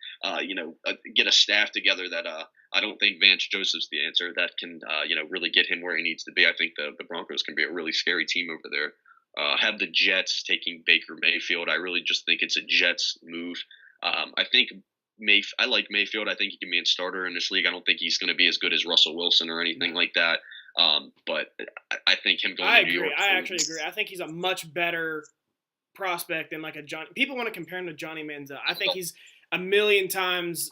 [SPEAKER 3] get a staff together that I don't think Vance Joseph's the answer, that can, really get him where he needs to be. I think the Broncos can be a really scary team over there. Have the Jets taking Baker Mayfield. I really just think it's a Jets move. I think I like Mayfield. I think he can be a starter in this league. I don't think he's going to be as good as Russell Wilson or anything like that. But I think him going to New York.
[SPEAKER 2] I actually agree. I think he's a much better prospect than like a Johnny. People want to compare him to Johnny Manziel. I think he's a million times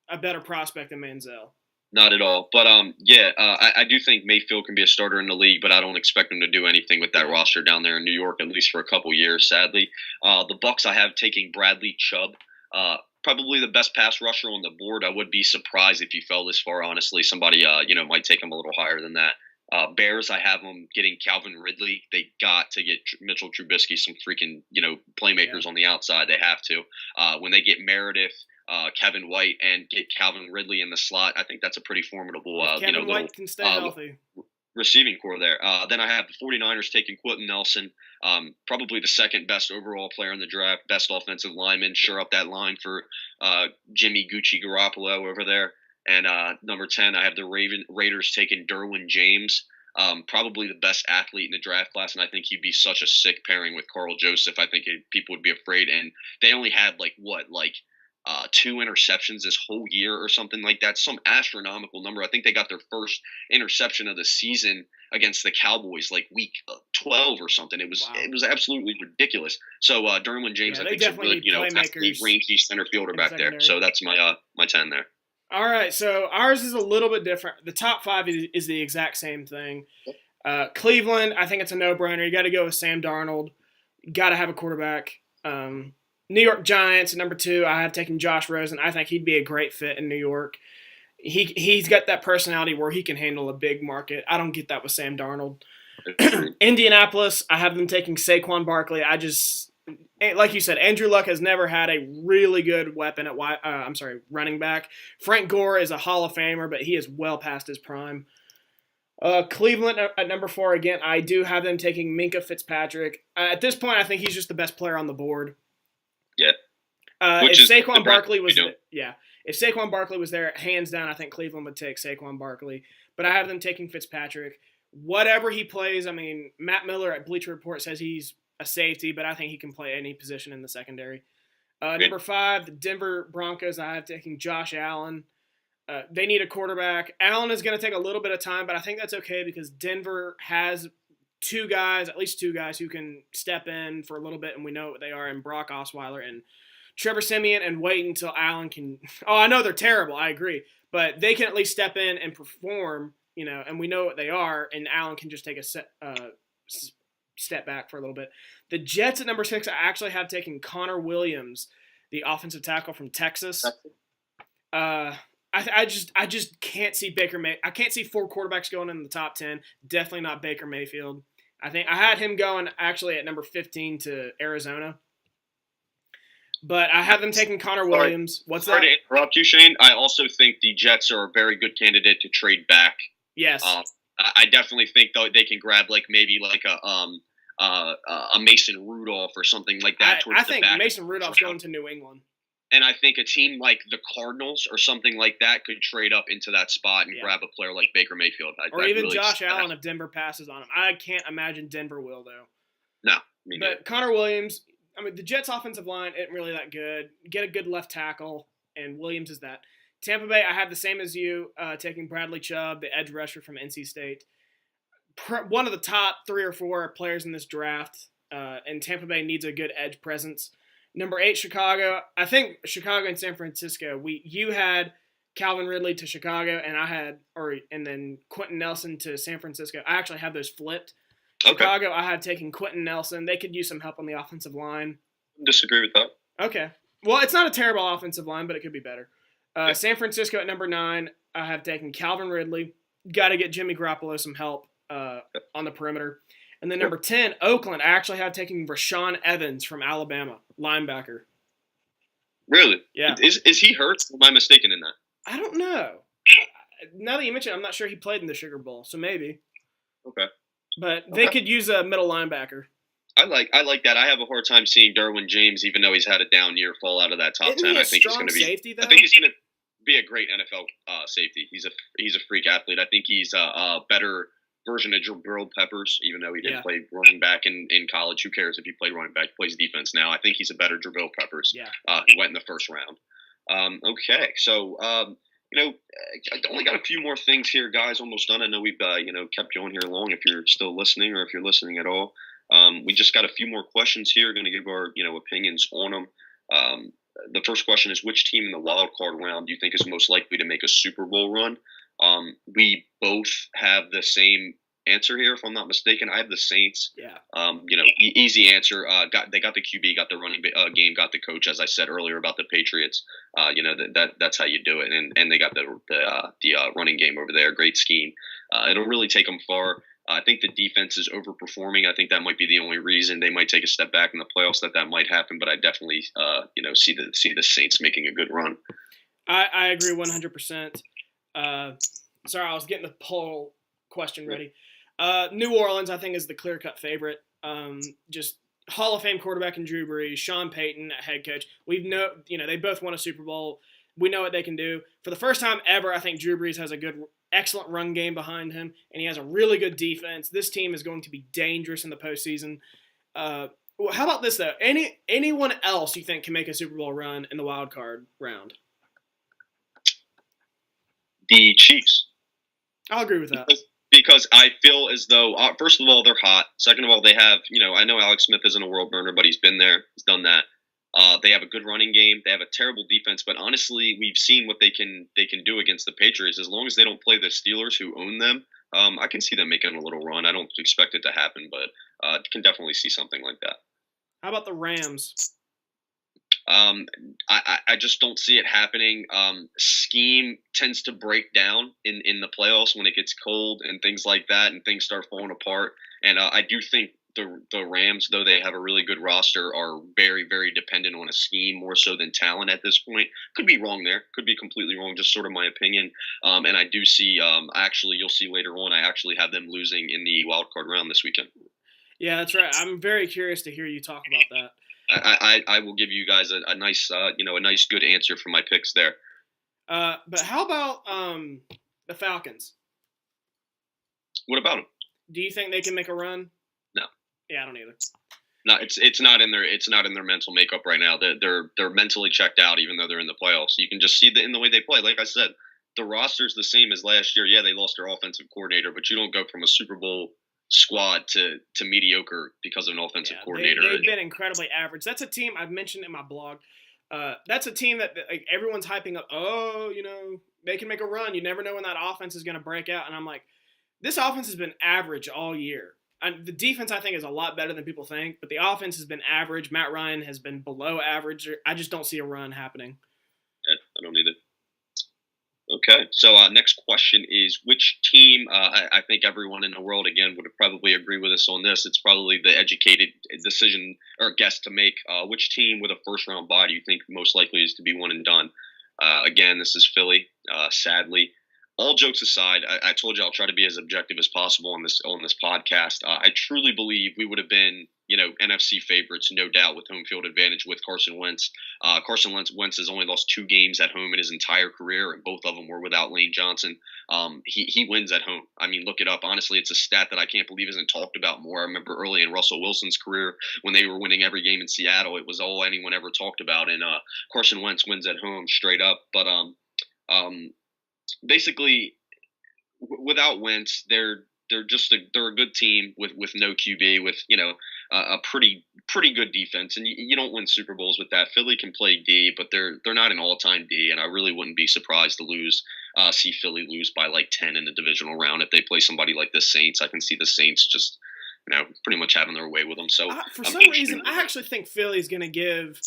[SPEAKER 2] a better prospect than Manziel.
[SPEAKER 3] Not at all. But I do think Mayfield can be a starter in the league, but I don't expect him to do anything with that roster down there in New York, at least for a couple years, sadly. The Bucs, I have taking Bradley Chubb. Probably the best pass rusher on the board. I would be surprised if he fell this far, honestly. Somebody, might take him a little higher than that. Bears, I have them getting Calvin Ridley. They got to get Mitchell Trubisky some freaking, playmakers on the outside. They have to. When they get Meredith, Kevin White, and get Calvin Ridley in the slot, I think that's a pretty formidable,
[SPEAKER 2] Kevin White can stay healthy.
[SPEAKER 3] Receiving core there. Then I have the 49ers taking Quentin Nelson, probably the second best overall player in the draft, best offensive lineman, sure up that line for Jimmy Gucci Garoppolo over there. And number 10, I have the Raiders taking Derwin James, probably the best athlete in the draft class, and I think he'd be such a sick pairing with Carl Joseph. I think people would be afraid, and they only had 2 interceptions this whole year or something like that, some astronomical number. I think they got their first interception of the season against the Cowboys week 12 or something. It was absolutely ridiculous. So Derwin James, I think, is a good athlete, rangy center fielder back there. So that's my 10 there.
[SPEAKER 2] All right, so ours is a little bit different. The top 5 is the exact same thing. Cleveland, I think it's a no-brainer. You got to go with Sam Darnold. You got to have a quarterback. New York Giants, number 2, I have taken Josh Rosen. I think he'd be a great fit in New York. He's got that personality where he can handle a big market. I don't get that with Sam Darnold. Indianapolis, I have them taking Saquon Barkley. Like you said, Andrew Luck has never had a really good weapon at running back. Frank Gore is a Hall of Famer, but he is well past his prime. Cleveland at number 4, again, I do have them taking Minkah Fitzpatrick. At this point, I think he's just the best player on the board.
[SPEAKER 3] Yeah.
[SPEAKER 2] If Saquon Barkley was there, hands down, I think Cleveland would take Saquon Barkley. But I have them taking Fitzpatrick. Whatever he plays, Matt Miller at Bleacher Report says he's a safety, but I think he can play any position in the secondary. Number 5, the Denver Broncos, I have taking Josh Allen. They need a quarterback. Allen is going to take a little bit of time, but I think that's okay because Denver has at least two guys who can step in for a little bit, and we know what they are in Brock Osweiler and Trevor Siemian, and wait until Allen can – I know they're terrible, I agree, but they can at least step in and perform, and we know what they are, and Allen can just take a step back for a little bit. The Jets at number 6, I actually have taken Connor Williams, the offensive tackle from Texas. I just can't see I can't see 4 quarterbacks going in the top 10. Definitely not Baker Mayfield. I think I had him going actually at number 15 to Arizona. But I have them taking Connor Williams. What's that?
[SPEAKER 3] Sorry to interrupt you, Shane. I also think the Jets are a very good candidate to trade back.
[SPEAKER 2] Yes.
[SPEAKER 3] I definitely think they can grab maybe a Mason Rudolph or something like that.
[SPEAKER 2] I think Mason Rudolph's going to New England.
[SPEAKER 3] And I think a team like the Cardinals or something like that could trade up into that spot and grab a player like Baker Mayfield.
[SPEAKER 2] Even Josh Allen if Denver passes on him. I can't imagine Denver will, though.
[SPEAKER 3] No.
[SPEAKER 2] But Connor Williams, I mean, the Jets' offensive line isn't really that good. Get a good left tackle, and Williams is that. Tampa Bay, I have the same as you, taking Bradley Chubb, the edge rusher from NC State. One of the top 3 or 4 players in this draft, and Tampa Bay needs a good edge presence. Number 8, Chicago. I think Chicago and San Francisco. You had Calvin Ridley to Chicago, and then Quentin Nelson to San Francisco. I actually have those flipped.
[SPEAKER 3] Okay.
[SPEAKER 2] Chicago, I had taken Quentin Nelson. They could use some help on the offensive line.
[SPEAKER 3] Disagree with that.
[SPEAKER 2] Okay. Well, it's not a terrible offensive line, but it could be better. San Francisco at number 9, I have taken Calvin Ridley. Got to get Jimmy Garoppolo some help on the perimeter. And then number 10, Oakland, I actually have taken Rashaan Evans from Alabama, linebacker.
[SPEAKER 3] Really?
[SPEAKER 2] Yeah.
[SPEAKER 3] Is he hurt? Am I mistaken in that?
[SPEAKER 2] I don't know. Now that you mention it, I'm not sure he played in the Sugar Bowl, so maybe.
[SPEAKER 3] Okay.
[SPEAKER 2] But they could use a middle linebacker.
[SPEAKER 3] I like that. I have a hard time seeing Derwin James, even though he's had a down year, fall out of that top 10. I think he's going to be
[SPEAKER 2] safety, though?
[SPEAKER 3] I think he's going to be a great NFL safety. He's a freak athlete. I think he's a better version of Jabril Peppers, even though he didn't play running back in college. Who cares if he played running back? He plays defense now. I think he's a better Jabril Peppers, who went in the first round. Okay, so I only got a few more things here, guys. Almost done. I know we've kept you on here long. If you're still listening, or if you're listening at all, we just got a few more questions here. Going to give our opinions on them. The first question is, which team in the wild card round do you think is most likely to make a Super Bowl run? We both have the same answer here, if I'm not mistaken. I have the Saints.
[SPEAKER 2] Yeah.
[SPEAKER 3] Easy answer. They got the QB, got the running game, got the coach. As I said earlier about the Patriots, that's how you do it. And they got the running game over there. Great scheme. It'll really take them far. I think the defense is overperforming. I think that might be the only reason they might take a step back in the playoffs. That might happen. But I definitely see the Saints making a good run.
[SPEAKER 2] I agree 100%. Sorry, I was getting the poll question ready. New Orleans, I think, is the clear-cut favorite. Just Hall of Fame quarterback in Drew Brees, Sean Payton, head coach. They both won a Super Bowl. We know what they can do. For the first time ever, I think Drew Brees has a excellent run game behind him, and he has a really good defense. This team is going to be dangerous in the postseason. How about this, though? Anyone else you think can make a Super Bowl run in the wild card round?
[SPEAKER 3] The Chiefs.
[SPEAKER 2] I'll agree with that.
[SPEAKER 3] Because I feel as though, first of all, they're hot. Second of all, they have, I know Alex Smith isn't a world burner, but he's been there. He's done that. They have a good running game. They have a terrible defense, but honestly, we've seen what they can do against the Patriots. As long as they don't play the Steelers, who own them, I can see them making a little run. I don't expect it to happen, but can definitely see something like that.
[SPEAKER 2] How about the Rams?
[SPEAKER 3] I just don't see it happening. Scheme tends to break down in the playoffs when it gets cold and things like that, and things start falling apart. And I do think the Rams, though they have a really good roster, are very, very dependent on a scheme more so than talent at this point. Could be wrong there. Could be completely wrong. Just sort of my opinion. And I do see, actually, you'll see later on, I actually have them losing in the wild card round this weekend.
[SPEAKER 2] Yeah, that's right. I'm very curious to hear you talk about that.
[SPEAKER 3] I will give you guys a nice, a nice good answer for my picks there.
[SPEAKER 2] But how about the Falcons?
[SPEAKER 3] What about them?
[SPEAKER 2] Do you think they can make a run?
[SPEAKER 3] No.
[SPEAKER 2] Yeah, I don't either.
[SPEAKER 3] No, it's not in their mental makeup right now. They're mentally checked out, even though they're in the playoffs. You can just see in the way they play. Like I said, the roster's the same as last year. Yeah, they lost their offensive coordinator, but you don't go from a Super Bowl squad to mediocre because of an offensive coordinator.
[SPEAKER 2] They've been incredibly average. That's a team I've mentioned in my blog. That's a team that everyone's hyping up. Oh, they can make a run. You never know when that offense is going to break out. And I'm like, this offense has been average all year. And the defense, I think, is a lot better than people think. But the offense has been average. Matt Ryan has been below average. I just don't see a run happening.
[SPEAKER 3] Yeah, I don't either. Okay, so next question is, which team, I think everyone in the world, again, would probably agree with us on this. It's probably the educated decision or guess to make. Which team with a first-round bye do you think most likely is to be one and done? Again, this is Philly, sadly. All jokes aside, I told you I'll try to be as objective as possible on this podcast. I truly believe we would have been NFC favorites, no doubt, with home field advantage with Carson Wentz. Carson Wentz has only lost 2 games at home in his entire career, and both of them were without Lane Johnson. He wins at home. I mean, look it up. Honestly, it's a stat that I can't believe isn't talked about more. I remember early in Russell Wilson's career when they were winning every game in Seattle, it was all anyone ever talked about. And Carson Wentz wins at home straight up. But basically, without Wentz, they're a good team with no QB, with a pretty good defense, and you don't win Super Bowls with that. Philly can play D, but they're not an all-time D, and I really wouldn't be surprised to see Philly lose by like 10 in the divisional round if they play somebody like the Saints. I can see the Saints just pretty much having their way with them. So
[SPEAKER 2] for some reason, I actually think Philly's going to give.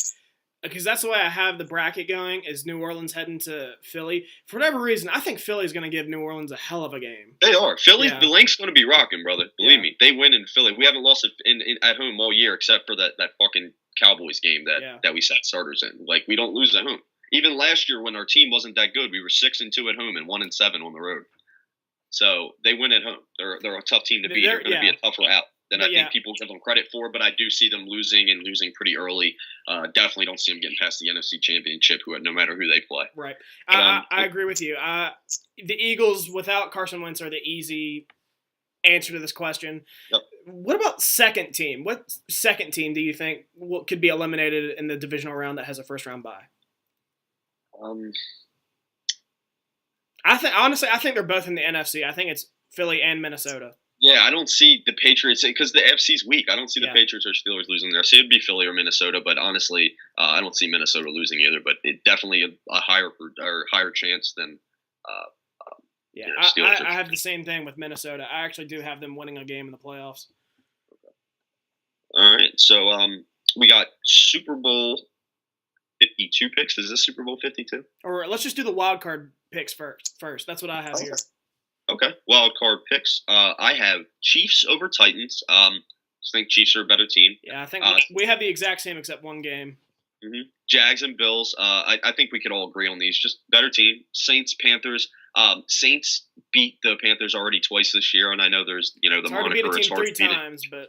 [SPEAKER 2] Because that's the way I have the bracket going, is New Orleans heading to Philly. For whatever reason, I think Philly's going to give New Orleans a hell of a game.
[SPEAKER 3] They are. Philly, The Link's going to be rocking, brother. Believe me. They win in Philly. We haven't lost it at home all year except for that fucking Cowboys game that we sat starters in. Like, we don't lose at home. Even last year when our team wasn't that good, we were 6-2 at home and 1-7 on the road. So they win at home. They're a tough team to beat. They're going to be a tougher out than I think people give them credit for, but I do see them losing pretty early. Definitely don't see them getting past the NFC Championship, no matter who they play.
[SPEAKER 2] Right. I agree with you. The Eagles, without Carson Wentz, are the easy answer to this question.
[SPEAKER 3] Yep.
[SPEAKER 2] What about second team? What second team do you think could be eliminated in the divisional round that has a first-round bye? I think they're both in the NFC. I think it's Philly and Minnesota.
[SPEAKER 3] Yeah, I don't see the Patriots because the FC's weak. I don't see the Patriots or Steelers losing there. So it'd be Philly or Minnesota, but honestly, I don't see Minnesota losing either. But it definitely a higher chance than. Steelers.
[SPEAKER 2] I have the same thing with Minnesota. I actually do have them winning a game in the playoffs.
[SPEAKER 3] All right, so we got Super Bowl 52 picks. Is this Super Bowl 52?
[SPEAKER 2] Or let's just do the wild card picks first. That's what I have here.
[SPEAKER 3] Okay, wild card picks. I have Chiefs over Titans. I think Chiefs are a better team.
[SPEAKER 2] Yeah, I think we have the exact same except one game.
[SPEAKER 3] Mm-hmm. Jags and Bills. I think we could all agree on these. Just better team. Saints, Panthers. Saints beat the Panthers already twice this year, and I know there's the
[SPEAKER 2] it's hard
[SPEAKER 3] moniker.
[SPEAKER 2] It's hard to beat a team 3 times, but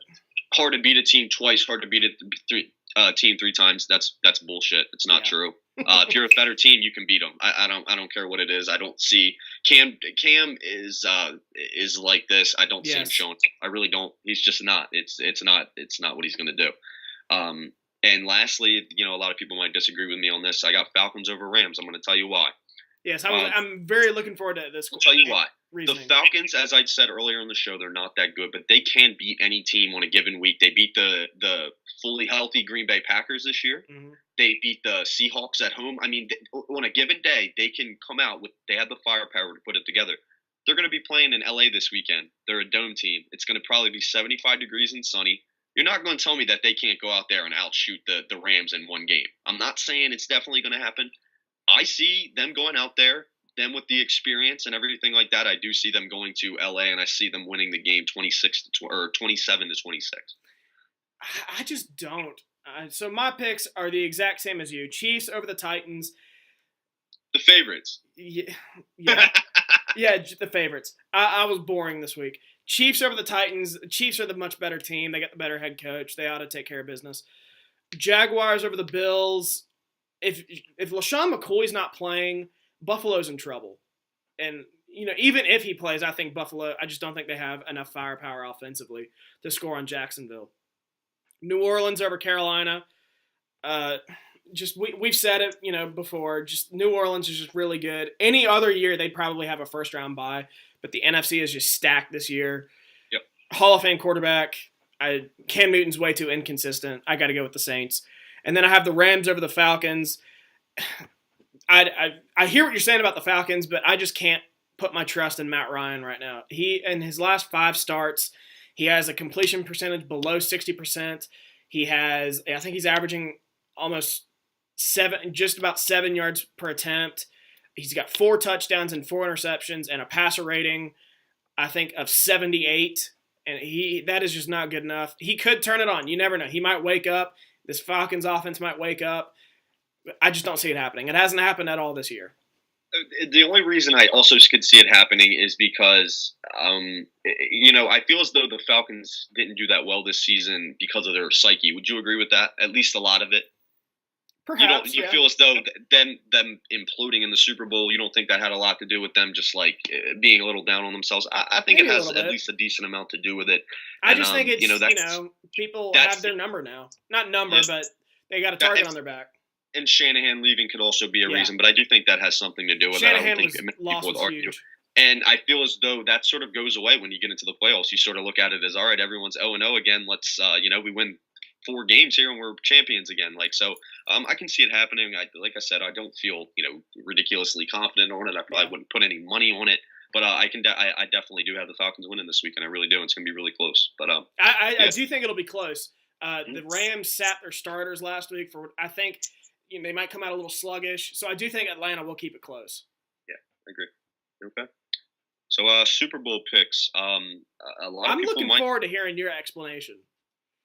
[SPEAKER 3] hard to beat a team twice. Hard to beat a team 3 times. That's bullshit. It's not true. If you're a better team, you can beat them. I don't care what it is. I don't see Cam is like this. I don't see him showing. I really don't. He's just not. It's not what he's going to do. And lastly, a lot of people might disagree with me on this. I got Falcons over Rams. I'm going to tell you why.
[SPEAKER 2] Yes, I'm very looking forward to this.
[SPEAKER 3] I'll tell you why.
[SPEAKER 2] Reasoning.
[SPEAKER 3] The Falcons, as I said earlier in the show, they're not that good, but they can beat any team on a given week. They beat the fully healthy Green Bay Packers this year.
[SPEAKER 2] Mm-hmm.
[SPEAKER 3] They beat the Seahawks at home. I mean, on a given day, they can come out they have the firepower to put it together. They're going to be playing in LA this weekend. They're a dome team. It's going to probably be 75 degrees and sunny. You're not going to tell me that they can't go out there and outshoot the Rams in one game. I'm not saying it's definitely going to happen. I see them going out there, them with the experience and everything like that. I do see them going to LA, and I see them winning the game 27 to 26.
[SPEAKER 2] I just don't. So my picks are the exact same as you. Chiefs over the Titans.
[SPEAKER 3] The favorites.
[SPEAKER 2] Yeah, the favorites. I was boring this week. Chiefs over the Titans. Chiefs are the much better team. They got the better head coach. They ought to take care of business. Jaguars over the Bills. If LaShawn McCoy's not playing, Buffalo's in trouble. And, even if he plays, I think Buffalo, I just don't think they have enough firepower offensively to score on Jacksonville. New Orleans over Carolina. We've said it, before. Just New Orleans is just really good. Any other year, they'd probably have a first-round bye. But the NFC is just stacked this year.
[SPEAKER 3] Yep.
[SPEAKER 2] Hall of Fame quarterback. Cam Newton's way too inconsistent. I got to go with the Saints. And then I have the Rams over the Falcons. I hear what you're saying about the Falcons, but I just can't put my trust in Matt Ryan right now. He, in his last 5 starts, he has a completion percentage below 60%. I think he's averaging just about 7 yards per attempt. He's got 4 touchdowns and 4 interceptions and a passer rating, I think, of 78. And that is just not good enough. He could turn it on. You never know. He might wake up. This Falcons offense might wake up. I just don't see it happening. It hasn't happened at all this year.
[SPEAKER 3] The only reason I also could see it happening is because, I feel as though the Falcons didn't do that well this season because of their psyche. Would you agree with that? At least a lot of it.
[SPEAKER 2] Perhaps,
[SPEAKER 3] You
[SPEAKER 2] yeah.
[SPEAKER 3] feel as though them imploding in the Super Bowl, you don't think that had a lot to do with them just like being a little down on themselves. I think
[SPEAKER 2] Maybe
[SPEAKER 3] it
[SPEAKER 2] a
[SPEAKER 3] has
[SPEAKER 2] little
[SPEAKER 3] at
[SPEAKER 2] bit.
[SPEAKER 3] least a decent amount to do with it.
[SPEAKER 2] I
[SPEAKER 3] And
[SPEAKER 2] just think it's, people
[SPEAKER 3] that's
[SPEAKER 2] have their number now. Not number,
[SPEAKER 3] yeah,
[SPEAKER 2] but they got a
[SPEAKER 3] that,
[SPEAKER 2] target
[SPEAKER 3] and,
[SPEAKER 2] on their back.
[SPEAKER 3] and Shanahan leaving could also be a
[SPEAKER 2] Yeah.
[SPEAKER 3] reason, but I do think that has something to do with that. I
[SPEAKER 2] Shanahan
[SPEAKER 3] don't think
[SPEAKER 2] loss
[SPEAKER 3] people would
[SPEAKER 2] was
[SPEAKER 3] argue.
[SPEAKER 2] huge.
[SPEAKER 3] And I feel as though that sort of goes away when you get into the playoffs. You sort of look at it as, all right, everyone's 0-0 again. Let's, we win 4 games here and we're champions again. I can see it happening. Like I said, I don't feel, ridiculously confident on it. I probably wouldn't put any money on it. But I definitely do have the Falcons winning this week, and I really do. It's going to be really close. But
[SPEAKER 2] I do think it'll be close. The Rams sat their starters last week I think they might come out a little sluggish. So I do think Atlanta will keep it close.
[SPEAKER 3] Yeah, I agree. Okay. So Super Bowl picks. A lot of
[SPEAKER 2] I'm
[SPEAKER 3] people
[SPEAKER 2] looking forward to hearing your explanation.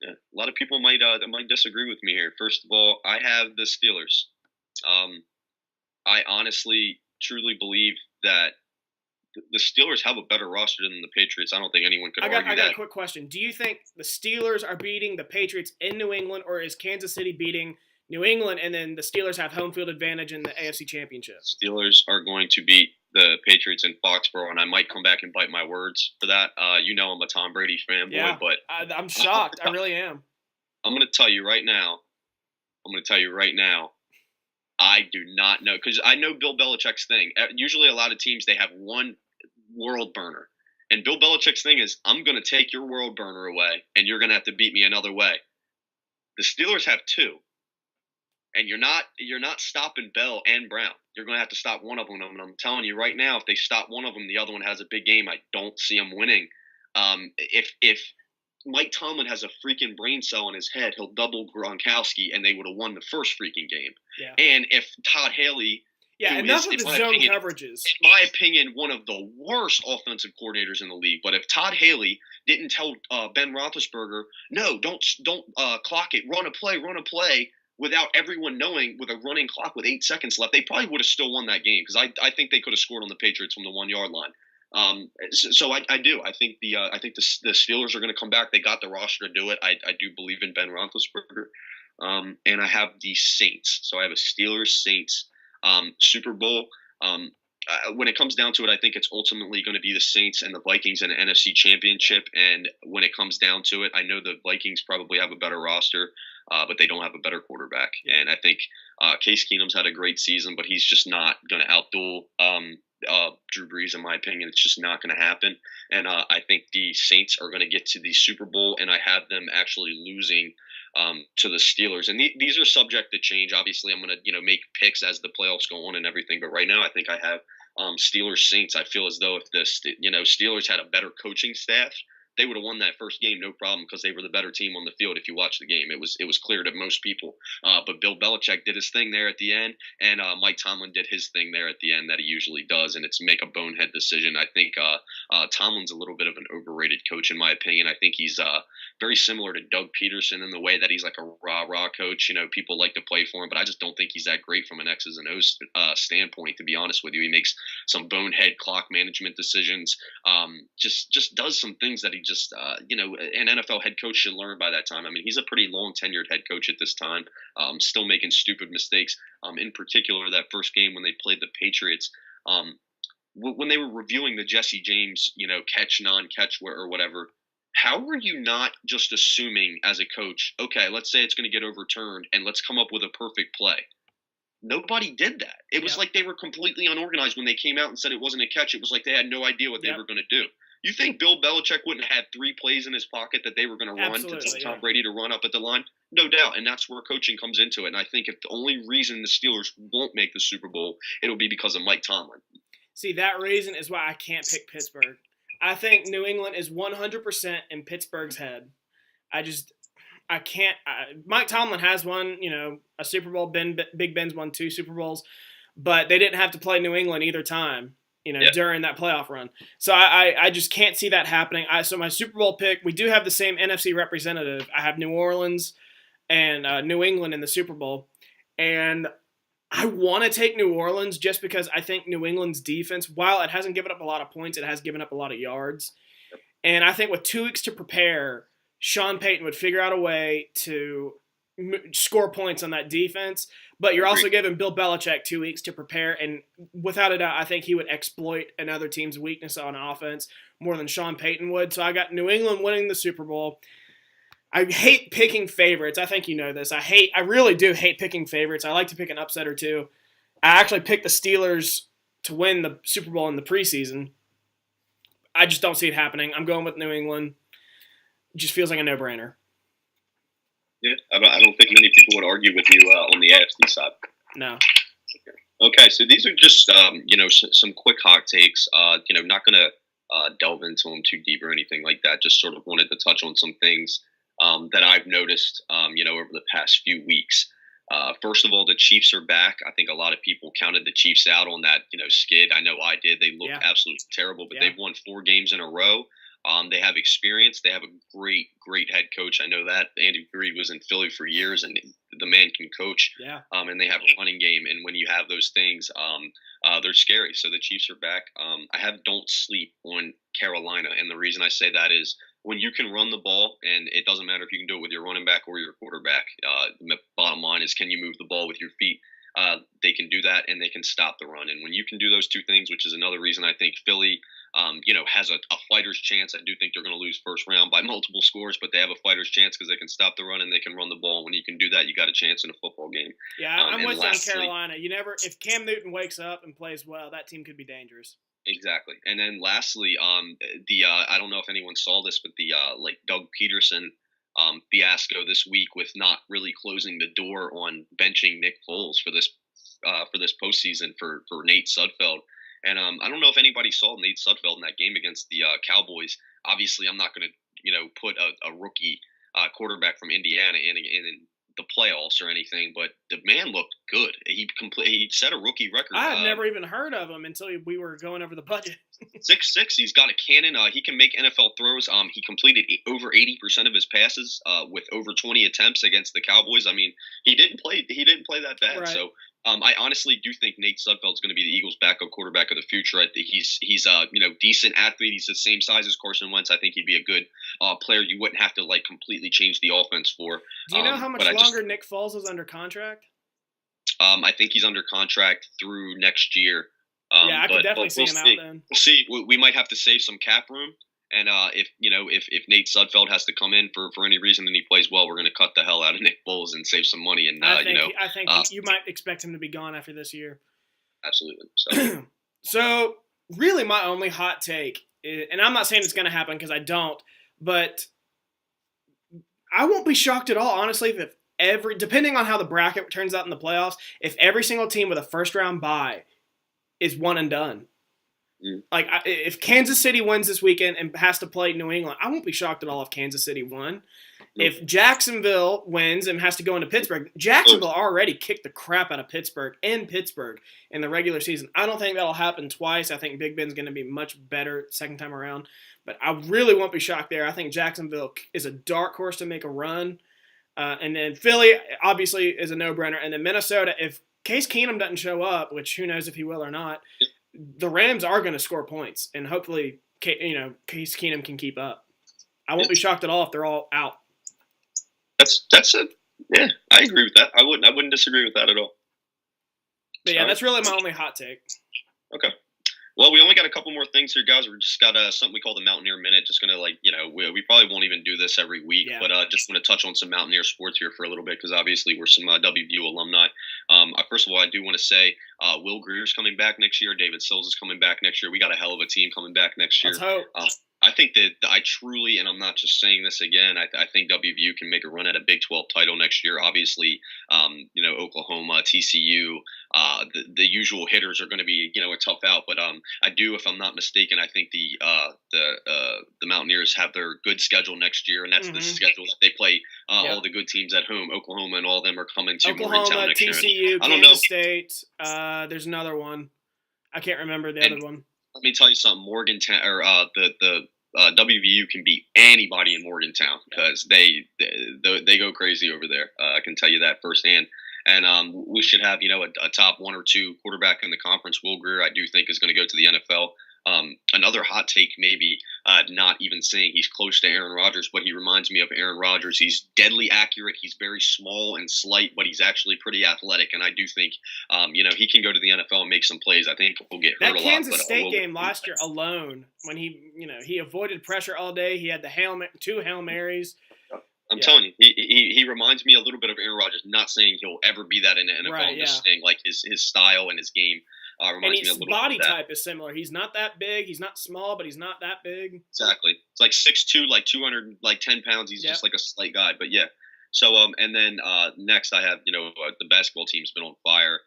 [SPEAKER 3] Yeah, a lot of people might disagree with me here. First of all, I have the Steelers. I honestly, truly believe that the Steelers have a better roster than the Patriots. I don't think anyone could argue that. I
[SPEAKER 2] got a quick question. Do you think the Steelers are beating the Patriots in New England, or is Kansas City beating New England, and then the Steelers have home field advantage in the AFC Championship?
[SPEAKER 3] Steelers are going to beat the Patriots in Foxborough, and I might come back and bite my words for that. I'm a Tom Brady fanboy, but
[SPEAKER 2] I'm shocked. I really am.
[SPEAKER 3] I'm going to tell you right now. I do not know, because I know Bill Belichick's thing. Usually, a lot of teams, they have one world burner, and Bill Belichick's thing is, I'm going to take your world burner away, and you're going to have to beat me another way. The Steelers have 2. And you're not stopping Bell and Brown. You're going to have to stop one of them. And I'm telling you right now, if they stop one of them, the other one has a big game. I don't see them winning. If Mike Tomlin has a freaking brain cell in his head, he'll double Gronkowski, and they would have won the first freaking game.
[SPEAKER 2] Yeah.
[SPEAKER 3] And if Todd Haley,
[SPEAKER 2] enough of the zone coverages.
[SPEAKER 3] In my opinion, one of the worst offensive coordinators in the league. But if Todd Haley didn't tell Ben Roethlisberger, no, don't clock it, run a play, without everyone knowing, with a running clock with 8 seconds left, they probably would have still won that game, because I think they could have scored on the Patriots from the 1-yard line. So I do. I think the Steelers are going to come back. They got the roster to do it. I do believe in Ben Roethlisberger. And I have the Saints. So I have a Steelers-Saints Super Bowl. When it comes down to it, I think it's ultimately going to be the Saints and the Vikings in the NFC Championship. And when it comes down to it, I know the Vikings probably have a better roster, but they don't have a better quarterback. And I think Case Keenum's had a great season, but he's just not going to outduel Drew Brees, in my opinion. It's just not going to happen. And I think the Saints are going to get to the Super Bowl, and I have them actually losing to the Steelers. And these are subject to change. Obviously, I'm going to make picks as the playoffs go on and everything. But right now, I think I have Steelers Saints. I feel as though if the Steelers had a better coaching staff, they would have won that first game, no problem, because they were the better team on the field. If you watch the game, it was clear to most people. But Bill Belichick did his thing there at the end, and Mike Tomlin did his thing there at the end that he usually does, and it's make a bonehead decision. I think Tomlin's a little bit of an overrated coach, in my opinion. I think he's very similar to Doug Peterson in the way that he's like a rah-rah coach. People like to play for him, but I just don't think he's that great from an X's and O's standpoint, to be honest with you. He makes some bonehead clock management decisions, just does some things that he just, an NFL head coach should learn by that time. I mean, he's a pretty long tenured head coach at this time, still making stupid mistakes. In particular, that first game when they played the Patriots, when they were reviewing the Jesse James, catch, non-catch, or whatever, how were you not just assuming as a coach, okay, let's say it's going to get overturned and let's come up with a perfect play? Nobody did that. It was like they were completely unorganized when they came out and said it wasn't a catch. It was like they had no idea what they were going to do. You think Bill Belichick wouldn't have had 3 plays in his pocket that they were going to run to tell Tom Brady to run up at the line? No doubt, and that's where coaching comes into it. And I think if the only reason the Steelers won't make the Super Bowl, it'll be because of Mike Tomlin.
[SPEAKER 2] See, that reason is why I can't pick Pittsburgh. I think New England is 100% in Pittsburgh's head. I can't. Mike Tomlin has won, a Super Bowl. Big Ben's won 2 Super Bowls, but they didn't have to play New England either time, during that playoff run. So I just can't see that happening. So my Super Bowl pick, we do have the same NFC representative. I have New Orleans and New England in the Super Bowl. And I want to take New Orleans just because I think New England's defense, while it hasn't given up a lot of points, it has given up a lot of yards. And I think with 2 weeks to prepare, Sean Payton would figure out a way to score points on that defense. But you're also giving Bill Belichick 2 weeks to prepare. And without a doubt, I think he would exploit another team's weakness on offense more than Sean Payton would. So I got New England winning the Super Bowl. I hate picking favorites. I think you know this. I really do hate picking favorites. I like to pick an upset or two. I actually picked the Steelers to win the Super Bowl in the preseason. I just don't see it happening. I'm going with New England. It just feels like a no-brainer.
[SPEAKER 3] Yeah, I don't think many people would argue with you on the AFC side.
[SPEAKER 2] No.
[SPEAKER 3] Okay, so these are just some quick hot takes. Not going to delve into them too deep or anything like that. Just sort of wanted to touch on some things that I've noticed, over the past few weeks. First of all, the Chiefs are back. I think a lot of people counted the Chiefs out on that, skid. I know I did. They looked absolutely terrible, but they've won 4 games in a row. They have experience. They have a great, great head coach. I know that. Andy Reid was in Philly for years, and the man can coach.
[SPEAKER 2] Yeah.
[SPEAKER 3] And they have a running game. And when you have those things, they're scary. So the Chiefs are back. Don't sleep on Carolina. And the reason I say that is when you can run the ball, and it doesn't matter if you can do it with your running back or your quarterback. The bottom line is, can you move the ball with your feet? They can do that, and they can stop the run. And when you can do those two things, which is another reason I think Philly has a fighter's chance. I do think they're going to lose first round by multiple scores, but they have a fighter's chance because they can stop the run and they can run the ball. When you can do that, you got a chance in a football game.
[SPEAKER 2] Yeah, I'm with you on Carolina. If Cam Newton wakes up and plays well, that team could be dangerous.
[SPEAKER 3] Exactly. And then lastly, I don't know if anyone saw this, but the Doug Peterson fiasco this week with not really closing the door on benching Nick Foles for this postseason for Nate Sudfeld. And I don't know if anybody saw Nate Sudfeld in that game against the Cowboys. Obviously, I'm not going to put a rookie quarterback from Indiana in the playoffs or anything, but the man looked good. He set a rookie record.
[SPEAKER 2] I had never even heard of him until we were going over the budget.
[SPEAKER 3] 6'6". He's got a cannon. He can make NFL throws. He completed over 80% of his passes with over 20 attempts against the Cowboys. I mean, he didn't play that bad. Right. So I honestly do think Nate Sudfeld's going to be the Eagles' backup quarterback of the future. I think he's decent athlete. He's the same size as Carson Wentz. I think he'd be a good player. You wouldn't have to completely change the offense for.
[SPEAKER 2] Do you know how much longer Nick Foles is under contract?
[SPEAKER 3] I think he's under contract through next year.
[SPEAKER 2] I could definitely see him out then.
[SPEAKER 3] We'll see. We might have to save some cap room. And if Nate Sudfeld has to come in for any reason and he plays well, we're going to cut the hell out of Nick Foles and save some money. And
[SPEAKER 2] I think you might expect him to be gone after this year.
[SPEAKER 3] Absolutely. So,
[SPEAKER 2] so really, my only hot take, and I'm not saying it's going to happen because I don't, but I won't be shocked at all, honestly, if depending on how the bracket turns out in the playoffs, if every single team with a first round bye is one and done. If Kansas City wins this weekend and has to play New England, I won't be shocked at all if Kansas City won. If Jacksonville wins and has to go into Pittsburgh, Jacksonville already kicked the crap out of Pittsburgh in the regular season. I don't think that'll happen twice. I think Big Ben's going to be much better second time around. But I really won't be shocked there. I think Jacksonville is a dark horse to make a run. And then Philly, obviously, is a no-brainer. And then Minnesota, if Case Keenum doesn't show up, which who knows if he will or not, the Rams are going to score points, and hopefully, Case Keenum can keep up. I won't be shocked at all if they're all out.
[SPEAKER 3] I agree with that. I wouldn't disagree with that at all.
[SPEAKER 2] But yeah, that's really my only hot take.
[SPEAKER 3] Okay. Well, we only got a couple more things here, guys. We just got something we call the Mountaineer Minute. Just going to, we probably won't even do this every week, but just want to touch on some Mountaineer sports here for a little bit because obviously we're some WVU alumni. First of all, I do want to say Will Greer's coming back next year. David Sills is coming back next year. We got a hell of a team coming back next year.
[SPEAKER 2] Let's hope.
[SPEAKER 3] I think that I truly, and I'm not just saying this again, I think WVU can make a run at a Big 12 title next year. Obviously, Oklahoma, TCU, the usual hitters are going to be, a tough out. But I do, if I'm not mistaken, I think the Mountaineers have their good schedule next year, and that's the schedule that they play all the good teams at home. Oklahoma and all of them are coming to Morgantown next year.
[SPEAKER 2] TCU, Kansas State. There's another one. I can't remember the other one.
[SPEAKER 3] Let me tell you something. Morgantown or the WVU can beat anybody in Morgantown because they go crazy over there. I can tell you that firsthand. And we should have, a top 1 or 2 quarterback in the conference. Will Grier, I do think, is going to go to the NFL. Another hot take, maybe, not even saying he's close to Aaron Rodgers, but he reminds me of Aaron Rodgers. He's deadly accurate. He's very small and slight, but he's actually pretty athletic. And I do think, he can go to the NFL and make some plays. I think he'll get hurt a lot.
[SPEAKER 2] That Kansas State game last year alone, when he avoided pressure all day, he had the 2 Hail Marys.
[SPEAKER 3] I'm telling you, he reminds me a little bit of Aaron Rodgers. Not saying he'll ever be that in the NFL.
[SPEAKER 2] Right,
[SPEAKER 3] I'm just saying, like, his style and his game reminds me a little bit of that.
[SPEAKER 2] His body type is similar. He's not that big. He's not small, but he's not that big.
[SPEAKER 3] Exactly. It's like 6'2", like 210 pounds. He's just like a slight guy. But yeah. So and then next I have the basketball team's been on fire.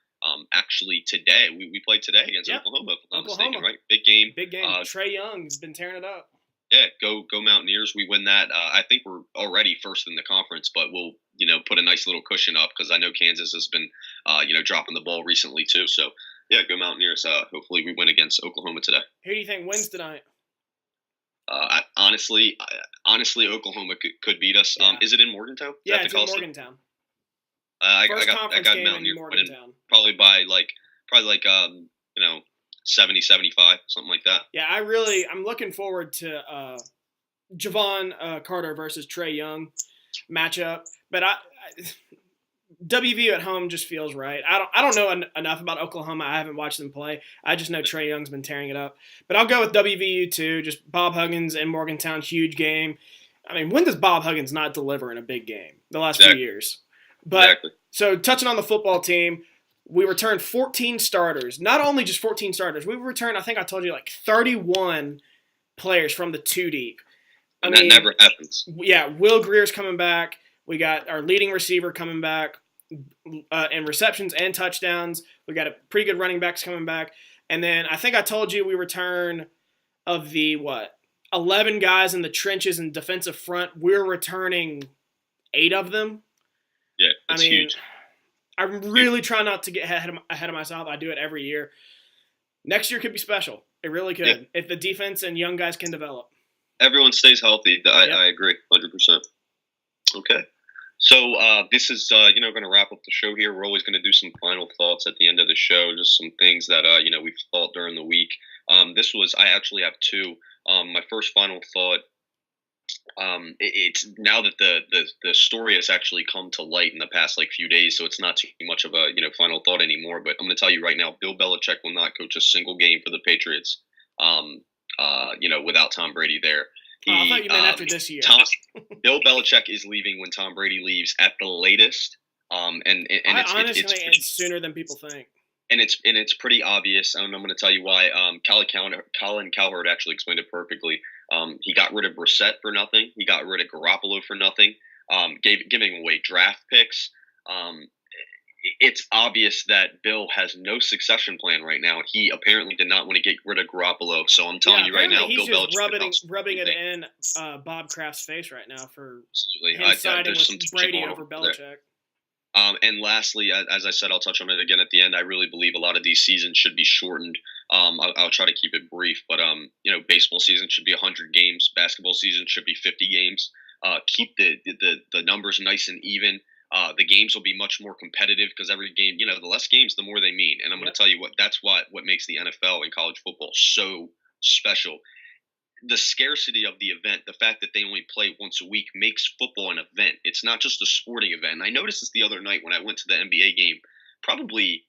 [SPEAKER 3] Actually today we played today against Oklahoma. If I'm not mistaken, right? Big game.
[SPEAKER 2] Big game. Trae Young's been tearing it up.
[SPEAKER 3] Yeah, go Mountaineers. We win that. I think we're already first in the conference, but we'll, put a nice little cushion up because I know Kansas has been, dropping the ball recently too. So, yeah, go Mountaineers. Hopefully we win against Oklahoma today.
[SPEAKER 2] Who do you think wins tonight?
[SPEAKER 3] Honestly, Oklahoma could beat us.
[SPEAKER 2] Yeah.
[SPEAKER 3] Is it in Morgantown?
[SPEAKER 2] Yeah, it's in Morgantown.
[SPEAKER 3] I
[SPEAKER 2] First
[SPEAKER 3] got
[SPEAKER 2] conference game
[SPEAKER 3] Mountaineers
[SPEAKER 2] in Morgantown.
[SPEAKER 3] probably by 70, 75, something like that.
[SPEAKER 2] Yeah, I'm looking forward to Javon Carter versus Trae Young matchup. But WVU at home just feels right. I don't know enough about Oklahoma. I haven't watched them play. I just know Trae Young's been tearing it up. But I'll go with WVU too. Just Bob Huggins in Morgantown, huge game. I mean, when does Bob Huggins not deliver in a big game the last few years? But So touching on the football team, we returned 14 starters. Not only just 14 starters, we returned, I think I told you, 31 players from the 2 deep.
[SPEAKER 3] That never happens.
[SPEAKER 2] Yeah, Will Grier's coming back. We got our leading receiver coming back in receptions and touchdowns. We got a pretty good running backs coming back. And then I think I told you we return of the, 11 guys in the trenches and defensive front. We're returning 8 of them.
[SPEAKER 3] Yeah, that's huge.
[SPEAKER 2] I'm really trying not to get ahead of myself. I do it every year. Next year could be special. It really could. If the defense and young guys can develop.
[SPEAKER 3] Everyone stays healthy. I agree 100%. Okay. So this is, going to wrap up the show here. We're always going to do some final thoughts at the end of the show, just some things that, we've thought during the week. I actually have 2. My first final thought, it's now that the story has actually come to light in the past few days, so it's not too much of a final thought anymore. But I'm going to tell you right now, Bill Belichick will not coach a single game for the Patriots. Without Tom Brady there.
[SPEAKER 2] I thought you meant after this year.
[SPEAKER 3] Bill Belichick is leaving when Tom Brady leaves at the latest.
[SPEAKER 2] It's sooner than people think.
[SPEAKER 3] And it's pretty obvious, and I'm going to tell you why. Colin Cowherd actually explained it perfectly. He got rid of Brissett for nothing. He got rid of Garoppolo for nothing. Giving away draft picks. It's obvious that Bill has no succession plan right now, and he apparently did not want to get rid of Garoppolo. So I'm telling you right now, Bill Belichick
[SPEAKER 2] he's rubbing it in Bob Kraft's face right now for him siding with Brady over Belichick.
[SPEAKER 3] And lastly, as I said, I'll touch on it again at the end. I really believe a lot of these seasons should be shortened. I'll try to keep it brief, but baseball season should be 100 games. Basketball season should be 50 games. Keep the numbers nice and even. The games will be much more competitive because every game, the less games, the more they mean. And I'm going to tell you that's what makes the NFL and college football so special. The scarcity of the event, the fact that they only play once a week makes football an event. It's not just a sporting event. And I noticed this the other night when I went to the NBA game. Probably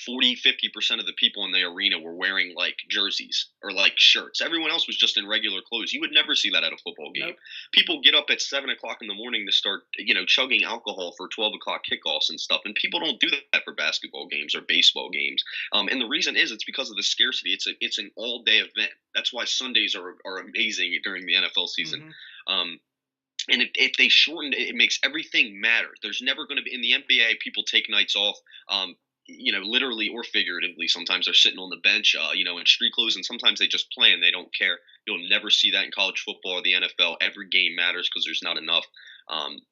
[SPEAKER 3] 40-50% of the people in the arena were wearing jerseys or shirts. Everyone else was just in regular clothes. You would never see that at a football game. Nope. People get up at 7 o'clock in the morning to start, chugging alcohol for 12 o'clock kickoffs and stuff. And people don't do that for basketball games or baseball games. And the reason is it's because of the scarcity. It's an all day event. That's why Sundays are amazing during the NFL season. Mm-hmm. And if they shorten it, it makes everything matter. There's never going to be in the NBA. People take nights off. Literally or figuratively. Sometimes they're sitting on the bench, in street clothes, and sometimes they just play and they don't care. You'll never see that in college football or the NFL. Every game matters because there's not enough.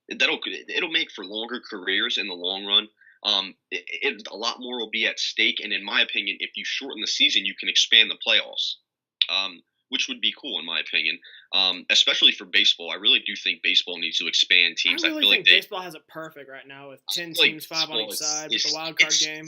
[SPEAKER 3] It'll make for longer careers in the long run. A lot more will be at stake, and in my opinion, if you shorten the season, you can expand the playoffs. which would be cool in my opinion. Especially for baseball, I really do think baseball needs to expand teams.
[SPEAKER 2] I really
[SPEAKER 3] feel
[SPEAKER 2] think
[SPEAKER 3] like
[SPEAKER 2] baseball has it perfect right now with 10 teams, 5 on each side, with the wild card game.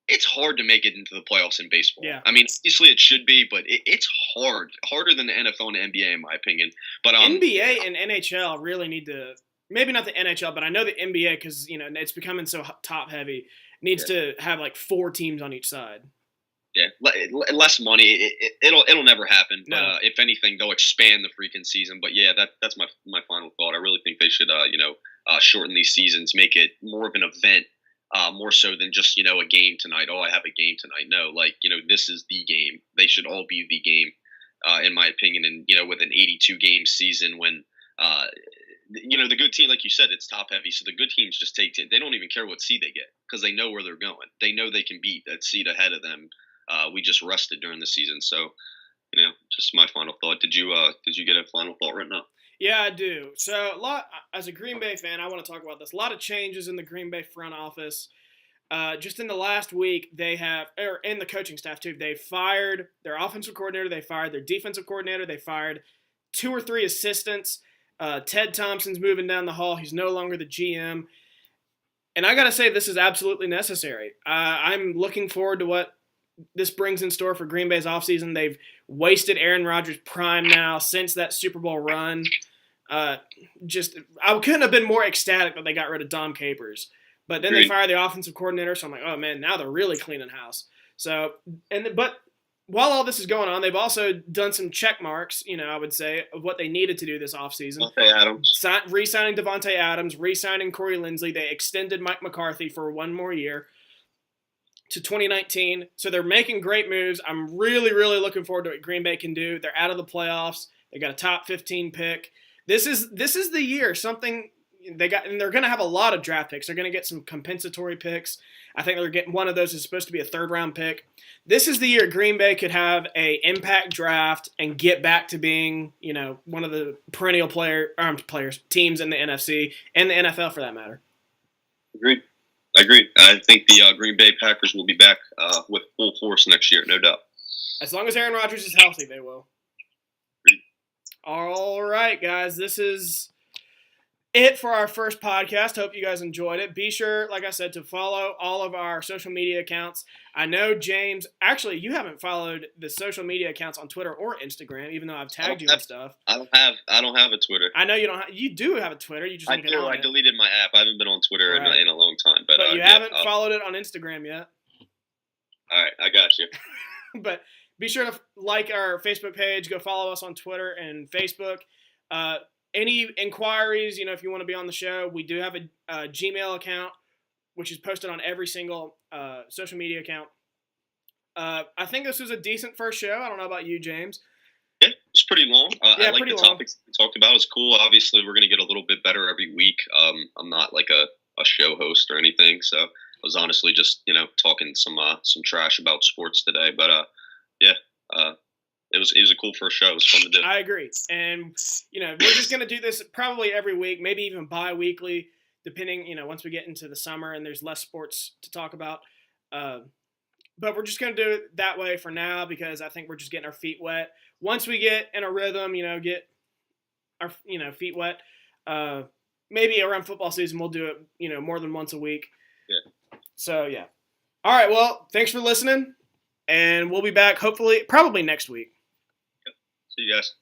[SPEAKER 3] It's hard to make it into the playoffs in baseball.
[SPEAKER 2] Yeah.
[SPEAKER 3] I mean, obviously it should be, but it's harder than the NFL and the NBA in my opinion. But
[SPEAKER 2] NBA and NHL really need to, maybe not the NHL, but I know the NBA, because it's becoming so top heavy, needs to have like 4 teams on each side.
[SPEAKER 3] Yeah, less money. It'll never happen.
[SPEAKER 2] No.
[SPEAKER 3] But if anything, they'll expand the freaking season. But yeah, that's my final thought. I really think they should shorten these seasons, make it more of an event. More so than just, a game tonight. Oh, I have a game tonight. No, this is the game. They should all be the game, in my opinion. And, with an 82 game season when, the good team, like you said, it's top heavy. So the good teams just take it. They don't even care what seed they get because they know where they're going. They know they can beat that seed ahead of them. We just rested during the season. So, just my final thought. Did you get a final thought written up?
[SPEAKER 2] Yeah, I do. So, as a Green Bay fan, I want to talk about this. A lot of changes in the Green Bay front office. Just in the last week, in the coaching staff too, they fired their offensive coordinator, they fired their defensive coordinator, they fired 2 or 3 assistants. Ted Thompson's moving down the hall. He's no longer the GM. And I got to say, this is absolutely necessary. I'm looking forward to what this brings in store for Green Bay's offseason. They've wasted Aaron Rodgers' prime now since that Super Bowl run. I couldn't have been more ecstatic that they got rid of Dom Capers. But then they fired the offensive coordinator, so I'm like, oh man, now they're really cleaning house. So, but while all this is going on, they've also done some check marks, I would say, of what they needed to do this offseason.
[SPEAKER 3] Davante Adams.
[SPEAKER 2] Re-signing Davante Adams, re-signing Corey Linsley. They extended Mike McCarthy for 1 more year to 2019. So they're making great moves. I'm really, really looking forward to what Green Bay can do. They're out of the playoffs. They got a top 15 pick. This is the year. They're going to have a lot of draft picks. They're going to get some compensatory picks. I think they're getting one of those is supposed to be a 3rd-round pick. This is the year Green Bay could have a impact draft and get back to being, one of the perennial teams in the NFC and the NFL for that matter.
[SPEAKER 3] Agreed. I think the Green Bay Packers will be back with full force next year, no doubt.
[SPEAKER 2] As long as Aaron Rodgers is healthy, they will.
[SPEAKER 3] Agreed.
[SPEAKER 2] All right, guys. This is it for our first podcast. Hope you guys enjoyed it. Be sure, like I said, to follow all of our social media accounts. I know, James, actually, you haven't followed the social media accounts on Twitter or Instagram, even though I've tagged you and stuff.
[SPEAKER 3] I don't have a Twitter.
[SPEAKER 2] I know you don't. You do have a Twitter. You just don't get on it.
[SPEAKER 3] I deleted my app. I haven't been on Twitter in a long time. But
[SPEAKER 2] you haven't followed it on Instagram yet.
[SPEAKER 3] All right, I got you.
[SPEAKER 2] But be sure to like our Facebook page. Go follow us on Twitter and Facebook. Any inquiries, if you want to be on the show, we do have a Gmail account, which is posted on every single social media account. I think this was a decent first show. I don't know about you, James.
[SPEAKER 3] Yeah, it's pretty long. I like the
[SPEAKER 2] long.
[SPEAKER 3] topics we talked about. It's cool. Obviously, we're going to get a little bit better every week. I'm not like a show host or anything, so I was honestly just talking some trash about sports today. But it was a cool first show. It was fun to do.
[SPEAKER 2] I agree. And, we're just going to do this probably every week, maybe even bi-weekly, depending, once we get into the summer and there's less sports to talk about. But we're just going to do it that way for now because I think we're just getting our feet wet. Once we get in a rhythm, get our, feet wet, maybe around football season, we'll do it, more than once a week.
[SPEAKER 3] Yeah.
[SPEAKER 2] So, yeah. All right. Well, thanks for listening. And we'll be back probably next week.
[SPEAKER 3] See you guys.